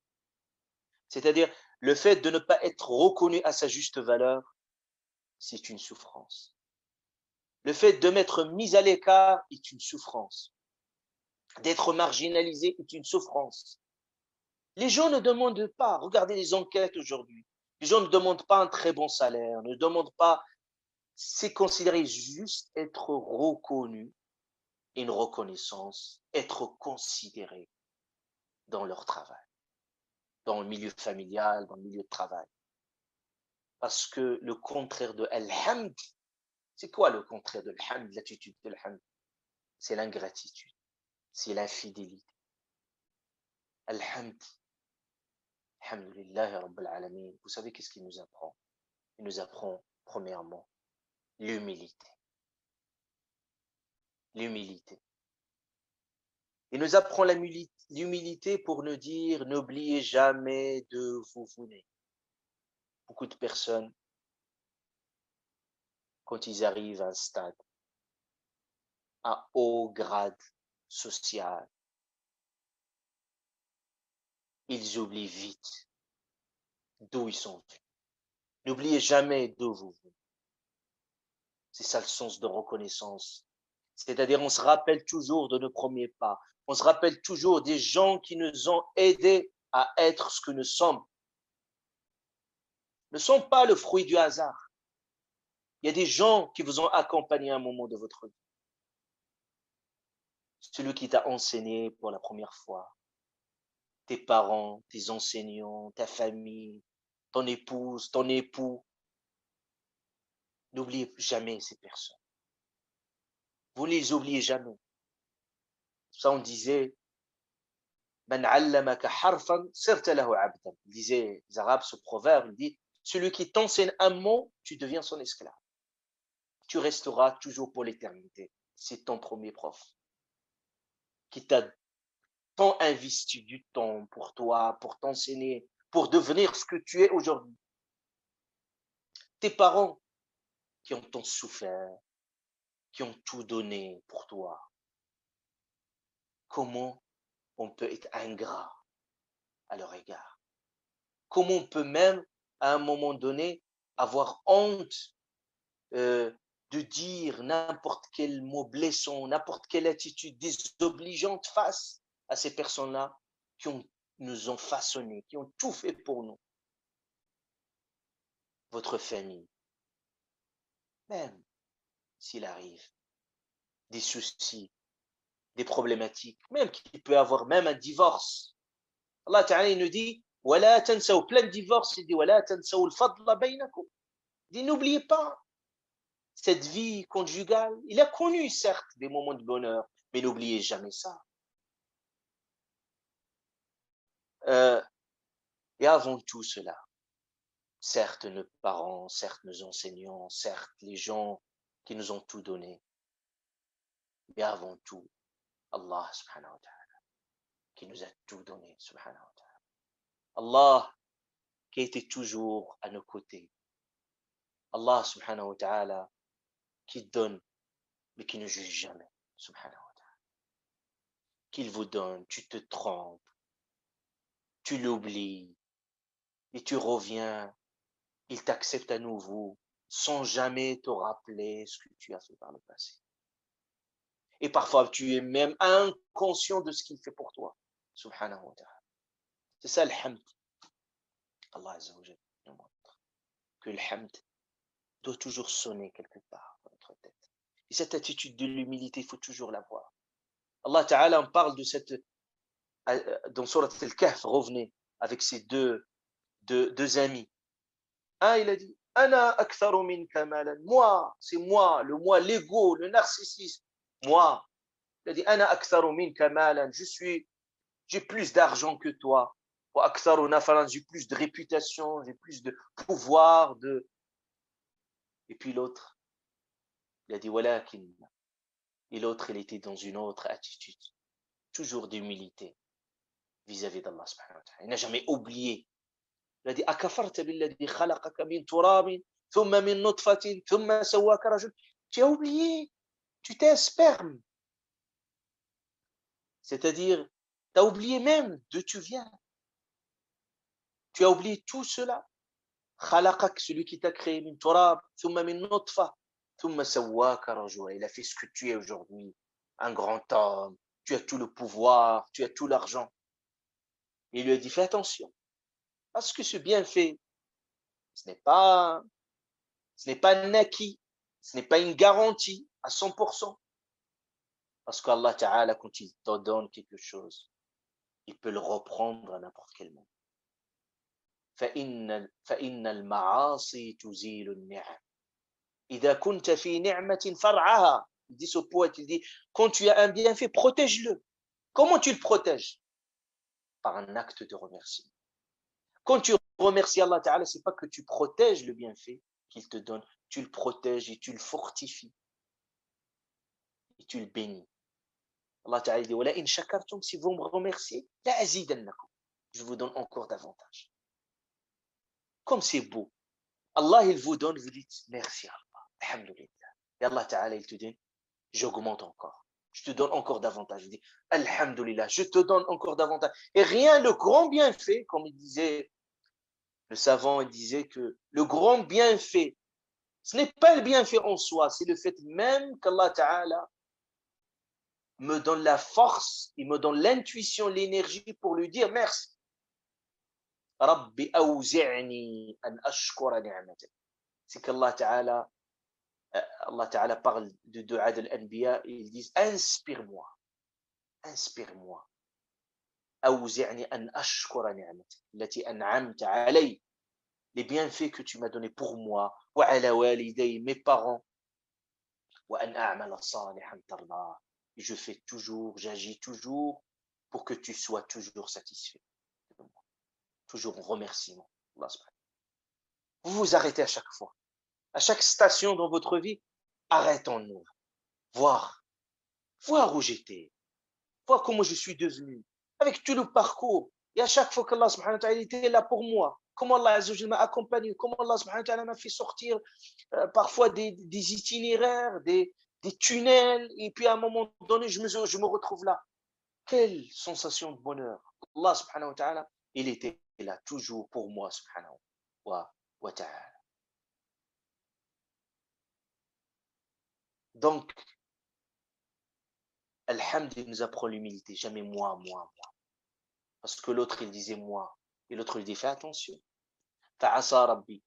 C'est-à-dire, le fait de ne pas être reconnu à sa juste valeur, c'est une souffrance. Le fait de m'être mis à l'écart est une souffrance. D'être marginalisé est une souffrance. Les gens ne demandent pas, regardez les enquêtes aujourd'hui, les gens ne demandent pas un très bon salaire, ne demandent pas, c'est considéré juste être reconnu, une reconnaissance, être considéré dans leur travail, dans le milieu familial, dans le milieu de travail. Parce que le contraire de Alhamd, c'est quoi le contraire de l'hamd, l'attitude de l'hamd? C'est l'ingratitude, c'est l'infidélité. Alhamd, Alhamdulillah Rabbil Alamin. Vous savez qu'est-ce qu'il nous apprend? Il nous apprend, premièrement, l'humilité. L'humilité. Il nous apprend l'humilité pour nous dire, n'oubliez jamais de vous venir. Beaucoup de personnes, quand ils arrivent à un stade, à haut grade social, ils oublient vite d'où ils sont venus. N'oubliez jamais d'où vous venez. C'est ça le sens de reconnaissance. C'est-à-dire, on se rappelle toujours de nos premiers pas. On se rappelle toujours des gens qui nous ont aidés à être ce que nous sommes. Ne sont pas le fruit du hasard. Il y a des gens qui vous ont accompagné à un moment de votre vie. Celui qui t'a enseigné pour la première fois, tes parents, tes enseignants, ta famille, ton épouse, ton époux. N'oubliez jamais ces personnes. Vous ne les oubliez jamais. Ça, on disait, Man 'allamaka harfan, sirta lahu 'abdan. Il disait, les Arabes, ce proverbe, il dit, celui qui t'enseigne un mot, tu deviens son esclave. Tu resteras toujours pour l'éternité. C'est ton premier prof qui t'a tant investi du temps pour toi, pour t'enseigner, pour devenir ce que tu es aujourd'hui. Tes parents qui ont tant souffert, qui ont tout donné pour toi. Comment on peut être ingrat à leur égard? Comment on peut même, à un moment donné, avoir honte de dire n'importe quel mot blessant, n'importe quelle attitude désobligeante face à ces personnes-là qui nous ont façonnés, qui ont tout fait pour nous. Votre famille, même s'il arrive des soucis, des problématiques, même qu'il peut avoir même un divorce. Allah Ta'ala il nous dit ولا تنسوا plein de divorces, il dit ولا تنسوا الفضل بينكم. Il dit n'oubliez pas cette vie conjugale. Il a connu certes des moments de bonheur, mais n'oubliez jamais ça. Et avant tout cela, certes nos parents, certes nos enseignants, certes les gens qui nous ont tout donné, mais avant tout Allah subhanahu wa ta'ala qui nous a tout donné subhanahu wa ta'ala. Allah qui était toujours à nos côtés. Allah subhanahu wa ta'ala qui donne mais qui ne juge jamais subhanahu wa ta'ala. Qu'il vous donne, tu te trompes, tu l'oublies et tu reviens, il t'accepte à nouveau sans jamais te rappeler ce que tu as fait par le passé. Et parfois tu es même inconscient de ce qu'il fait pour toi subhanahu wa ta'ala. C'est ça le hamd. Allah Azza wa Jalla nous montre que le hamd doit toujours sonner quelque part dans notre tête. Et cette attitude de l'humilité, il faut toujours l'avoir. Allah Ta'ala en parle de cette, dans Surat Al-Kahf, revenez, avec ces deux amis. Un, il a dit, Ana aktharu minka malan. Moi, c'est moi, le moi, l'ego, le narcissisme. Moi, il a dit, Ana aktharu minka malan. J'ai plus d'argent que toi. Wa aktharu nafalan. J'ai plus de réputation, j'ai plus de pouvoir, Et puis l'autre, il a dit, walakin. Et l'autre, il était dans une autre attitude, toujours d'humilité vis-à-vis d'Allah subhanahu wa ta'ala. Il n'a jamais oublié. Il a dit, akafarta billadhi khalaqaka min turabin, thumma min nutfatin, thumma sawwaka rajul. Tu as oublié, tu t'es un sperme. C'est-à-dire, tu as oublié même d'où tu viens. Tu as oublié tout cela. Khalaqak, celui qui t'a créé, min turab, thumma min nutfa. Il a fait ce que tu es aujourd'hui, un grand homme, tu as tout le pouvoir, tu as tout l'argent. Il lui a dit, fais attention, parce que ce bienfait, ce n'est pas un acquis, ce n'est pas une garantie à 100%. Parce qu'Allah Ta'ala, quand il te donne quelque chose, il peut le reprendre à n'importe quel moment. فإن المعاصي تزيل النعم. إذا كنت في نعمة فرعها. Il dit ce poète, il dit, quand tu as un bienfait, protège-le. Comment tu le protèges? Par un acte de remerciement. Quand tu remercies Allah Ta'ala, c'est pas que tu protèges le bienfait qu'il te donne, tu le protèges et tu le fortifies et tu le bénis. Allah Ta'ala dit, Wala in shakartum, si vous me remerciez, la azidannakum. Je vous donne encore davantage. Comme c'est beau. Allah, il vous donne, vous dites, merci Allah. Alhamdulillah. Et Allah Ta'ala, il te dit, j'augmente encore. Je te donne encore davantage. Je dis, Alhamdulillah, je te donne encore davantage. Et rien, le grand bienfait, comme il disait, le savant, il disait que le grand bienfait, ce n'est pas le bienfait en soi, c'est le fait même qu'Allah Ta'ala me donne la force, il me donne l'intuition, l'énergie pour lui dire merci. Rabbi awzi'ni an ashkura ni'matak. C'est qu'Allah Ta'ala, Allah Ta'ala parle de du'a de l'anbiya et ils disent inspire-moi, inspire-moi. Awzi'ni an ashkura ni'matak allati an'amta alayya. Les bienfaits que tu m'as donnés pour moi, wa ala waliday, mes parents, wa an a'mala salihan tardah. Je fais toujours, j'agis toujours pour que tu sois toujours satisfait de moi. Toujours en remerciement. Vous vous arrêtez à chaque fois. À chaque station dans votre vie, arrêtons-nous. Voir où j'étais. Voir comment je suis devenu. Avec tout le parcours. Et à chaque fois qu'Allah subhanahu wa ta'ala était là pour moi. Comment Allah azza wa jalla m'a accompagné. Comment Allah subhanahu wa ta'ala m'a fait sortir parfois des itinéraires, des tunnels. Et puis à un moment donné, je me retrouve là. Quelle sensation de bonheur. Allah subhanahu wa ta'ala, il était là toujours pour moi subhanahu wa ta'ala. Donc, Alhamd, il nous apprend l'humilité. Jamais moi. Parce que l'autre, il disait moi. Et l'autre, il dit, fais attention. Ta'asa Rabbi.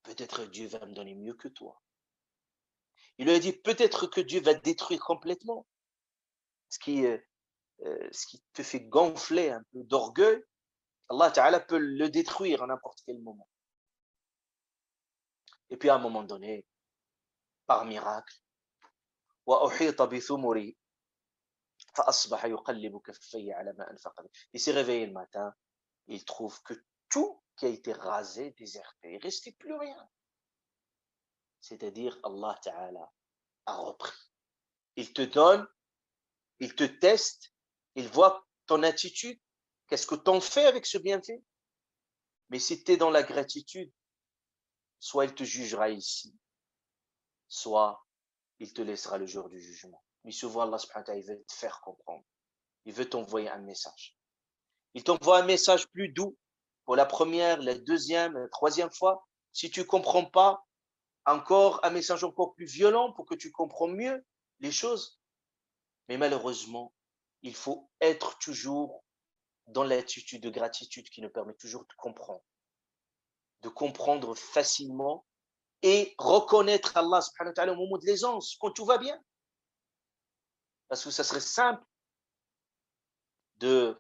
Peut-être Dieu va me donner mieux que toi. Il lui a dit, peut-être que Dieu va te détruire complètement. Ce qui te fait gonfler un peu d'orgueil, Allah Ta'ala peut le détruire à n'importe quel moment. Et puis à un moment donné, par miracle, il s'est réveillé le matin, il trouve que tout qui a été rasé, déserté, il ne restait plus rien. C'est-à-dire Allah Ta'ala a repris. Il te donne, il te teste, il voit ton attitude, qu'est-ce que tu en fais avec ce bienfait. Mais si tu es dans la gratitude, soit il te jugera ici, soit il te laissera le jour du jugement. Mais souvent, Allah subhanahu wa ta'ala, il veut te faire comprendre. Il veut t'envoyer un message. Il t'envoie un message plus doux pour la première, la deuxième, la troisième fois. Si tu ne comprends pas, encore un message encore plus violent pour que tu comprennes mieux les choses. Mais malheureusement, il faut être toujours dans l'attitude de gratitude qui nous permet toujours de comprendre facilement et reconnaître Allah subhanahu wa ta'ala au moment de l'aisance, quand tout va bien. Parce que ça serait simple de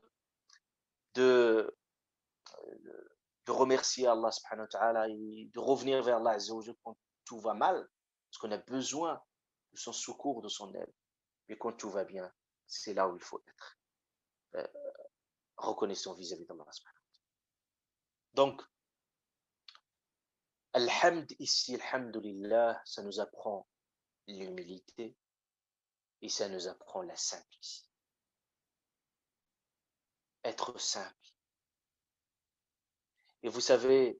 remercier Allah subhanahu wa ta'ala et de revenir vers Allah azza wa jalla quand tout va mal, parce qu'on a besoin de son secours, de son aide. Mais quand tout va bien, c'est là où il faut être reconnaissant vis-à-vis d'Allah subhanahu wa ta'ala. Donc, Alhamd ici, Alhamdulillah, ça nous apprend l'humilité et ça nous apprend la simplicité. Être simple. Et vous savez,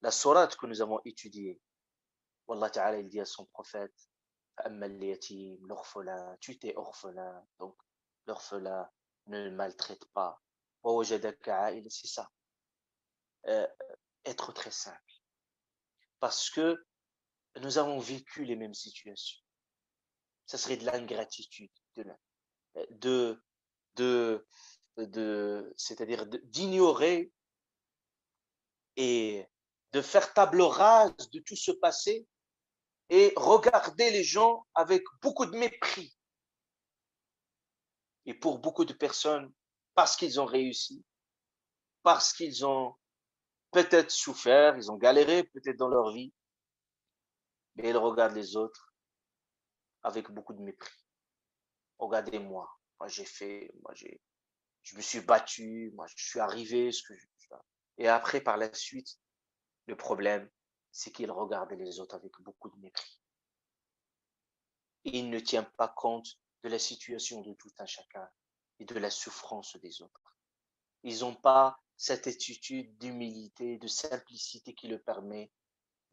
la sourate que nous avons étudiée, Allah Ta'ala, il dit à son prophète, l'orphelin, tu t'es orphelin, donc l'orphelin ne le maltraite pas. C'est ça. Être très simple. Parce que nous avons vécu les mêmes situations. Ça serait de l'ingratitude, c'est-à-dire d'ignorer et de faire table rase de tout ce passé et regarder les gens avec beaucoup de mépris. Et pour beaucoup de personnes, parce qu'ils ont réussi, parce qu'ils ont peut-être souffert, ils ont galéré peut-être dans leur vie, mais ils regardent les autres avec beaucoup de mépris. Regardez-moi, moi j'ai fait, je me suis battu, moi je suis arrivé Et après, par la suite, le problème, c'est qu'il regarde les autres avec beaucoup de mépris. Et il ne tient pas compte de la situation de tout un chacun et de la souffrance des autres. Ils n'ont pas cette attitude d'humilité, de simplicité qui leur permet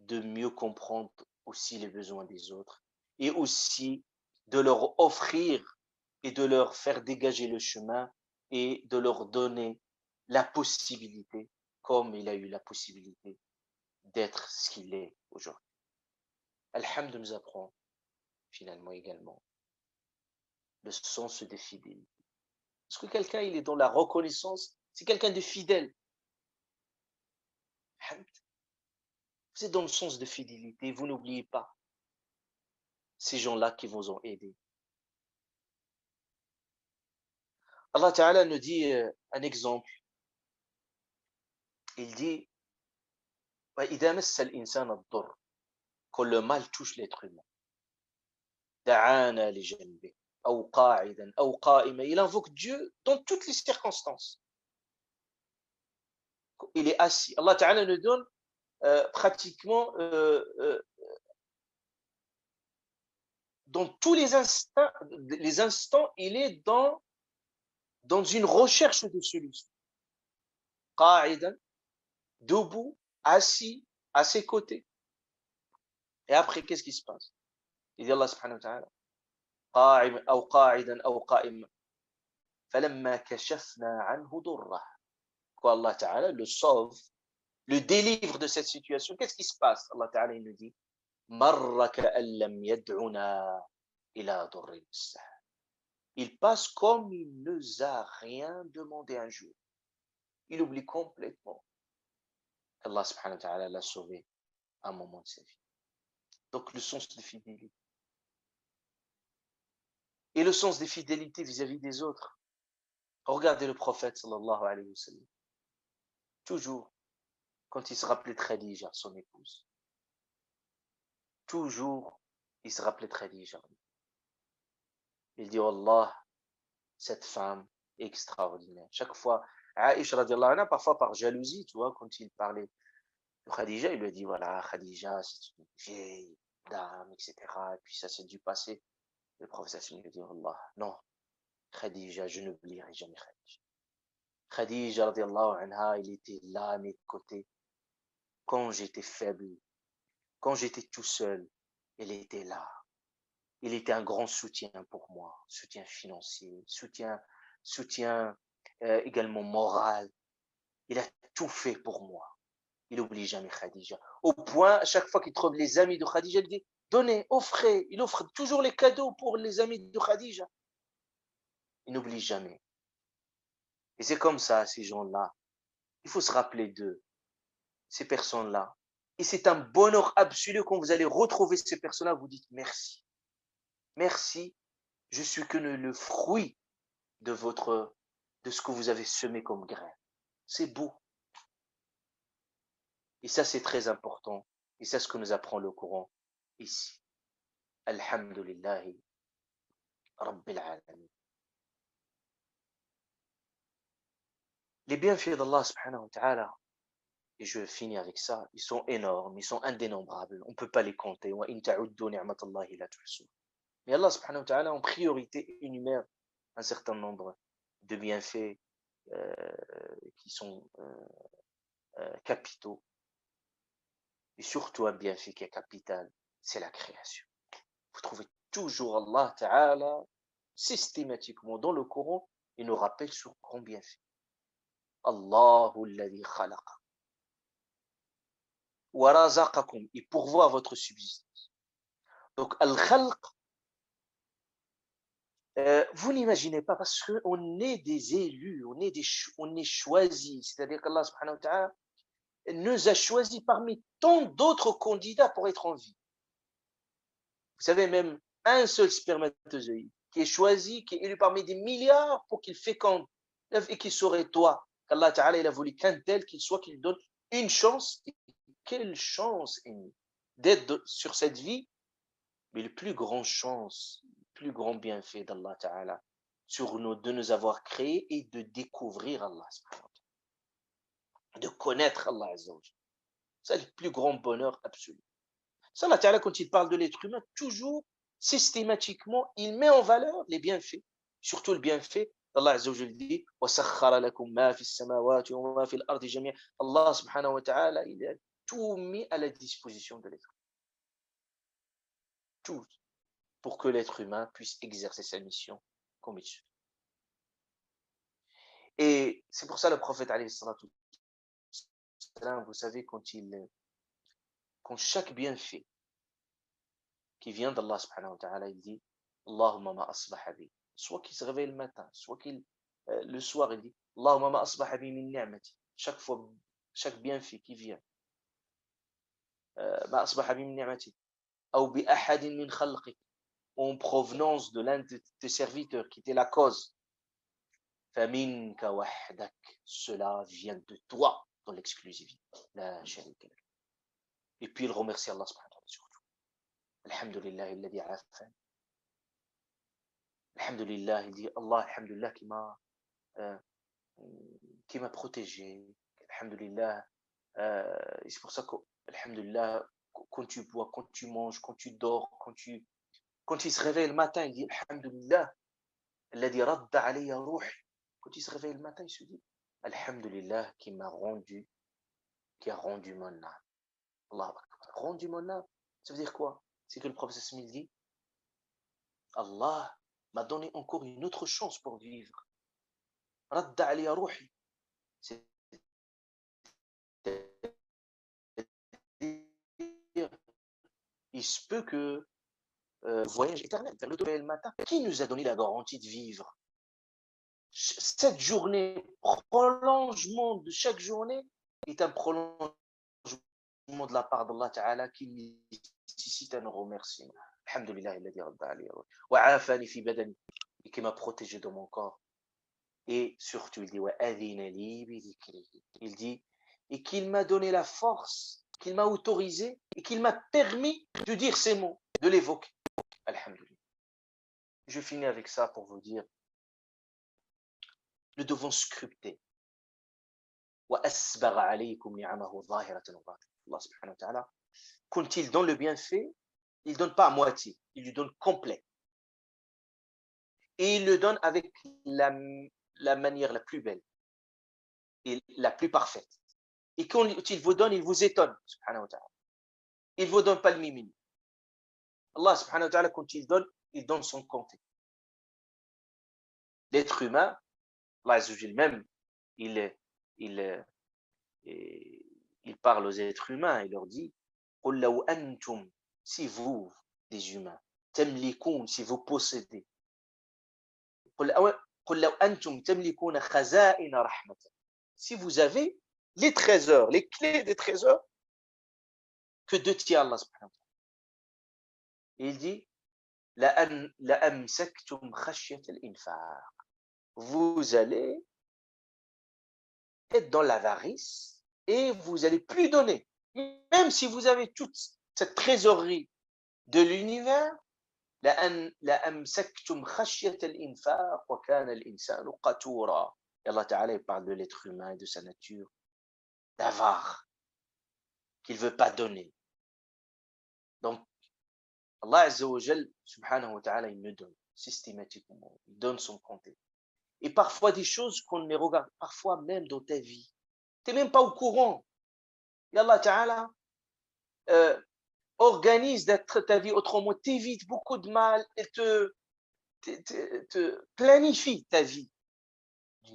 de mieux comprendre aussi les besoins des autres et aussi de leur offrir et de leur faire dégager le chemin et de leur donner la possibilité, comme il a eu la possibilité d'être ce qu'il est aujourd'hui. Alhamd nous apprend finalement également le sens des fidélités. Parce que quelqu'un, il est dans la reconnaissance, c'est quelqu'un de fidèle. Vous êtes dans le sens de fidélité, vous n'oubliez pas ces gens-là qui vous ont aidé. Allah Ta'ala nous dit un exemple. Il dit وَإِذَا مَسَّ الْإِنسَانَ الضُّرُّ quand le mal touche l'être humain. دعانا لجنبه أو قاعدا أو قائما. Il invoque Dieu dans toutes les circonstances. Il est assis. Allah Ta'ala nous donne pratiquement dans tous les instants, il est dans une recherche de solution. Qa'idan, debout, assis, à ses côtés. Et après, qu'est-ce qui se passe? Il dit Allah subhanahu wa ta'ala, قاعدا أو قاعدا أو قائما فلما كشفنا عنه ضره. Quand Allah Ta'ala le sauve, le délivre de cette situation, qu'est-ce qui se passe? Allah Ta'ala il nous dit مر كأن لم يدعنا إلى ضر مسه. Il passe comme il ne nous a rien demandé un jour. Il oublie complètement qu'Allah subhanahu wa ta'ala l'a sauvé à un moment de sa vie. Donc le sens de fidélité. Et le sens des fidélités vis-à-vis des autres. Regardez le prophète sallallahu alayhi wa sallam. Toujours, quand il se rappelait de Khadija, son épouse. Toujours, il se rappelait de Khadija. Il dit, Wallah, cette femme extraordinaire. Chaque fois, Aïcha radiallahu anha, parfois par jalousie, tu vois, quand il parlait de Khadija, il lui a dit, voilà, Khadija, c'est une vieille dame, etc. Et puis ça s'est dû passer. Le prophète lui a dit, Allah, non, Khadija, je n'oublierai jamais Khadija. Khadija, radiallahu anha, il était là à mes côtés. Quand j'étais faible, quand j'étais tout seul, elle était là. Il était un grand soutien pour moi, soutien financier, soutien également moral. Il a tout fait pour moi. Il n'oublie jamais Khadija. Au point, à chaque fois qu'il trouve les amis de Khadija, il dit, donnez, offrez. Il offre toujours les cadeaux pour les amis de Khadija. Il n'oublie jamais. Et c'est comme ça, ces gens-là. Il faut se rappeler d'eux, ces personnes-là. Et c'est un bonheur absolu quand vous allez retrouver ces personnes-là, vous dites merci. Merci, je suis que le fruit de ce que vous avez semé comme grain. C'est beau. Et ça, c'est très important. Et c'est ce que nous apprend le Coran ici. Alhamdulillahi Rabbil Alamin. Les bienfaits d'Allah subhanahu wa ta'ala, et je finis avec ça, ils sont énormes, ils sont indénombrables. On ne peut pas les compter. Wa in ta'uddu ni'matallahi la tuhsuha. Mais Allah subhanahu wa ta'ala, en priorité, énumère un certain nombre de bienfaits qui sont capitaux. Et surtout un bienfait qui est capital, c'est la création. Vous trouvez toujours Allah Ta'ala systématiquement dans le Coran, il nous rappelle sur grand bienfait. Allahu alladhi khalaqa wa razaqakum, il pourvoit votre subsistance. Donc al-khalq, vous n'imaginez pas, parce qu'on est des élus, on est choisis, c'est-à-dire qu'Allah subhanahu wa ta'ala nous a choisis parmi tant d'autres candidats pour être en vie. Vous savez, même un seul spermatozoïde qui est choisi, qui est élu parmi des milliards pour qu'il féconde et qu'il saurait toi, qu'Allah Ta'ala il a voulu qu'un tel qu'il soit, qu'il donne une chance. Et quelle chance d'être sur cette vie, mais le plus grand chance, le plus grand bienfait d'Allah Ta'ala sur nous, de nous avoir créés et de découvrir Allah. de connaître Allah Azza wa Jal. C'est le plus grand bonheur absolu. Ça, Allah Ta'ala, quand il parle de l'être humain, toujours, systématiquement, il met en valeur les bienfaits, surtout le bienfait. Allah Azza wa Jal dit وَسَخَّرَ لَكُم مَا فِي السَّمَاوَاتِ وَمَا فِي الْأَرْضِ جَمِيعًا. Allah subhanahu wa ta'ala, il a tout mis à la disposition de l'être humain. Tout, pour que l'être humain puisse exercer sa mission comme il se fait. Et c'est pour ça le prophète, alayhi salatu wassalam, vous savez, quand chaque bienfait qui vient d'Allah subhanahu wa ta'ala, il dit Allahumma ma asbaha bi. Soit qu'il se réveille le matin, soit qu'il le soir, il dit Allahumma ma asbaha bi min ni'mati. Chaque fois, chaque bienfait qui vient, ma asbaha bi min ni'mati, ou bi ahadin min khalqik, en provenance de l'un de tes serviteurs qui était la cause. Faminka wahdak, cela vient de toi dans l'exclusivité. La sharika lak. Et puis il remercie Allah subhanahu wa ta'ala surtout. Alhamdulillah alladhi afan. Alhamdulillah, il dit Allah, alhamdulillah qui m'a protégé. Alhamdulillah, et c'est pour ça que alhamdulillah, quand tu bois, quand tu manges, quand tu dors, quand il se réveille le matin, il dit alhamdulillah alladhi radda alayya ruhi. Quand il se réveille le matin, il se dit alhamdulillah qui a rendu mon âme. Allah rendu mon âme. Ça veut dire quoi? C'est que le prophète Smith dit Allah m'a donné encore une autre chance pour vivre. Radda alayya ruhi. Il se peut que voyage éternel vers le matin. Qui nous a donné la garantie de vivre? Cette journée, prolongement de chaque journée est un prolongement de la part d'Allah Ta'ala qui nécessite un remerciement. Alhamdulillah, alladhi radda alayya ruhi wa afani fi badani, et qui m'a protégé dans mon corps. Et surtout, il dit wa adhina li bi dhikrihi. Il dit et qu'il m'a donné la force, qu'il m'a autorisé et qu'il m'a permis de dire ces mots, de l'évoquer. Alhamdulillah. Je finis avec ça pour vous dire, nous devons scruter. Allah subhanahu wa ta'ala, quand il donne le bienfait, il ne donne pas à moitié, il lui donne complet. Et il le donne avec la manière la plus belle et la plus parfaite. Et quand il vous donne, il vous étonne, subhanahu wa ta'ala. Il ne vous donne pas le mimimi. Allah subhanahu wa ta'ala, quand il donne son compte. L'être humain, Allah même, il parle aux êtres humains, il leur dit قُلْ لَوْ أَنْتُمْ, si vous, des humains, تَمْلِكُونَ, si vous possédez, قُلْ لَوْ أَنْتُمْ تَمْلِكُونَ خَزَائِنَ رَحْمَةً, si vous avez les trésors, les clés des trésors que détient Allah subhanahu wa ta'ala. Et il dit لَأَمْسَكْتُمْ خَشْيَةَ الْإِنْفَاقِ, vous allez être dans l'avarice et vous allez plus donner. Même si vous avez toute cette trésorerie de l'univers, لَأَمْسَكْتُمْ خَشْيَةَ الْإِنْفَاقِ وَكَانَ الْإِنسَانُ قَتُورًا. Et Allah Ta'ala parle de l'être humain et de sa nature d'avare, qu'il ne veut pas donner. Donc, Allah Azza wa Jal, subhanahu wa ta'ala, il me donne systématiquement, il donne son compte. Et parfois des choses qu'on ne regarde, parfois même dans ta vie. Tu n'es même pas au courant. Et Allah Ta'ala organise d'être ta vie autrement, t'évite beaucoup de mal et te planifie ta vie.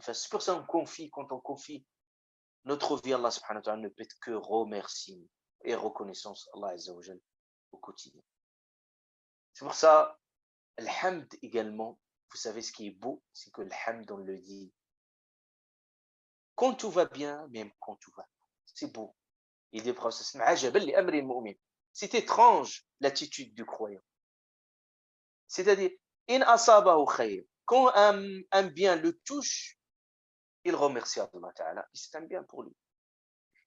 C'est pour ça qu'on confie, quand on confie notre vie, Allah subhanahu wa ta'ala ne peut que remercier et reconnaissance Allah Azza wa Jal au quotidien. C'est pour ça, Alhamd également, vous savez ce qui est beau, c'est que l'hamd, on le dit quand tout va bien, même quand tout va pas. C'est beau. Il dit, c'est étrange l'attitude du croyant. C'est-à-dire, in asabahu khayr, quand un bien le touche, il remercie Allah Ta'ala, et c'est un bien pour lui.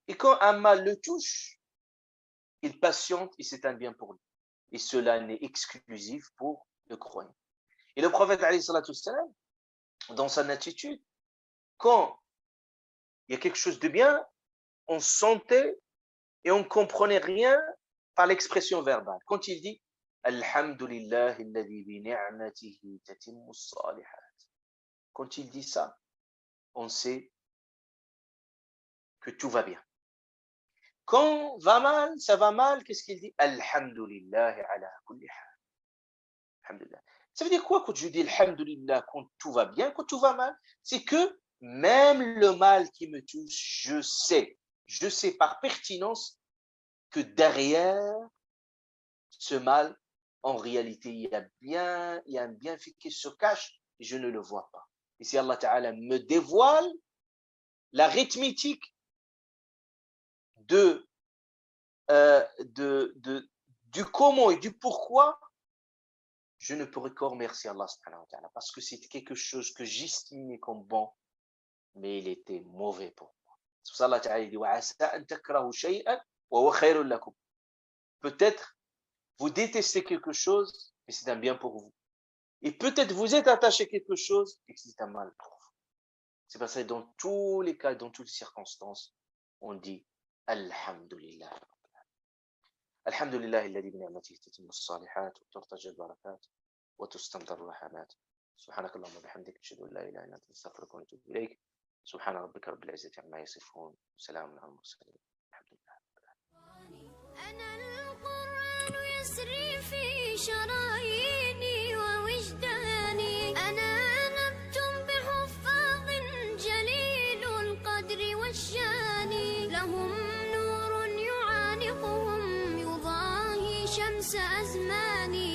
Et quand un mal le touche, il patiente, et c'est un bien pour lui. Et cela n'est exclusif pour le croyant. Et le prophète, alayhi salatu wassalam, dans son attitude, quand il y a quelque chose de bien, on sentait et on ne comprenait rien par l'expression verbale. Quand il dit Alhamdulillah alladhi bi ni'matihi tatimmu as-salihat. Quand il dit ça, on sait que tout va bien. Quand va mal, ça va mal, qu'est-ce qu'il dit? Alhamdulillah ala kulli hal. Alhamdulillah. Ça veut dire quoi quand je dis Alhamdulillah quand tout va bien, quand tout va mal? C'est que même le mal qui me touche, je sais par pertinence que derrière ce mal, en réalité, il y a un bienfait qui se cache et je ne le vois pas. Et si Allah Ta'ala me dévoile l'arithmétique du comment et du pourquoi, je ne pourrais qu'en remercier Allah subhanahu wa ta'ala parce que c'était quelque chose que j'estimais comme bon, mais il était mauvais pour moi. C'est pour ça Allah Ta'ala dit وَعَسَىٰ أَن تَكْرَهُ شَيْئًا وَهُوَ خَيْرٌ لَكُمْ. Peut-être vous détestez quelque chose, mais c'est un bien pour vous. Et peut-être vous êtes attaché à quelque chose et que c'est un mal pour vous. C'est parce que dans tous les cas, dans toutes les circonstances, on dit Alhamdulillah. الحمد لله الذي بنعمته تتم الصالحات وترتجى البركات وتستمطر الرحمات سبحانك اللهم وبحمدك أشهد أن لا إله إلا أنت أستغفرك وأتوب إليك سبحان ربك رب العزة عما يصفون وسلام على المرسلين الحمد لله. أنا القرآن يسري في شراييني ووجداني أنا نبت بحفاظ جليل القدر والشان لهم نور يعانقهم يضاهي شمس أزماني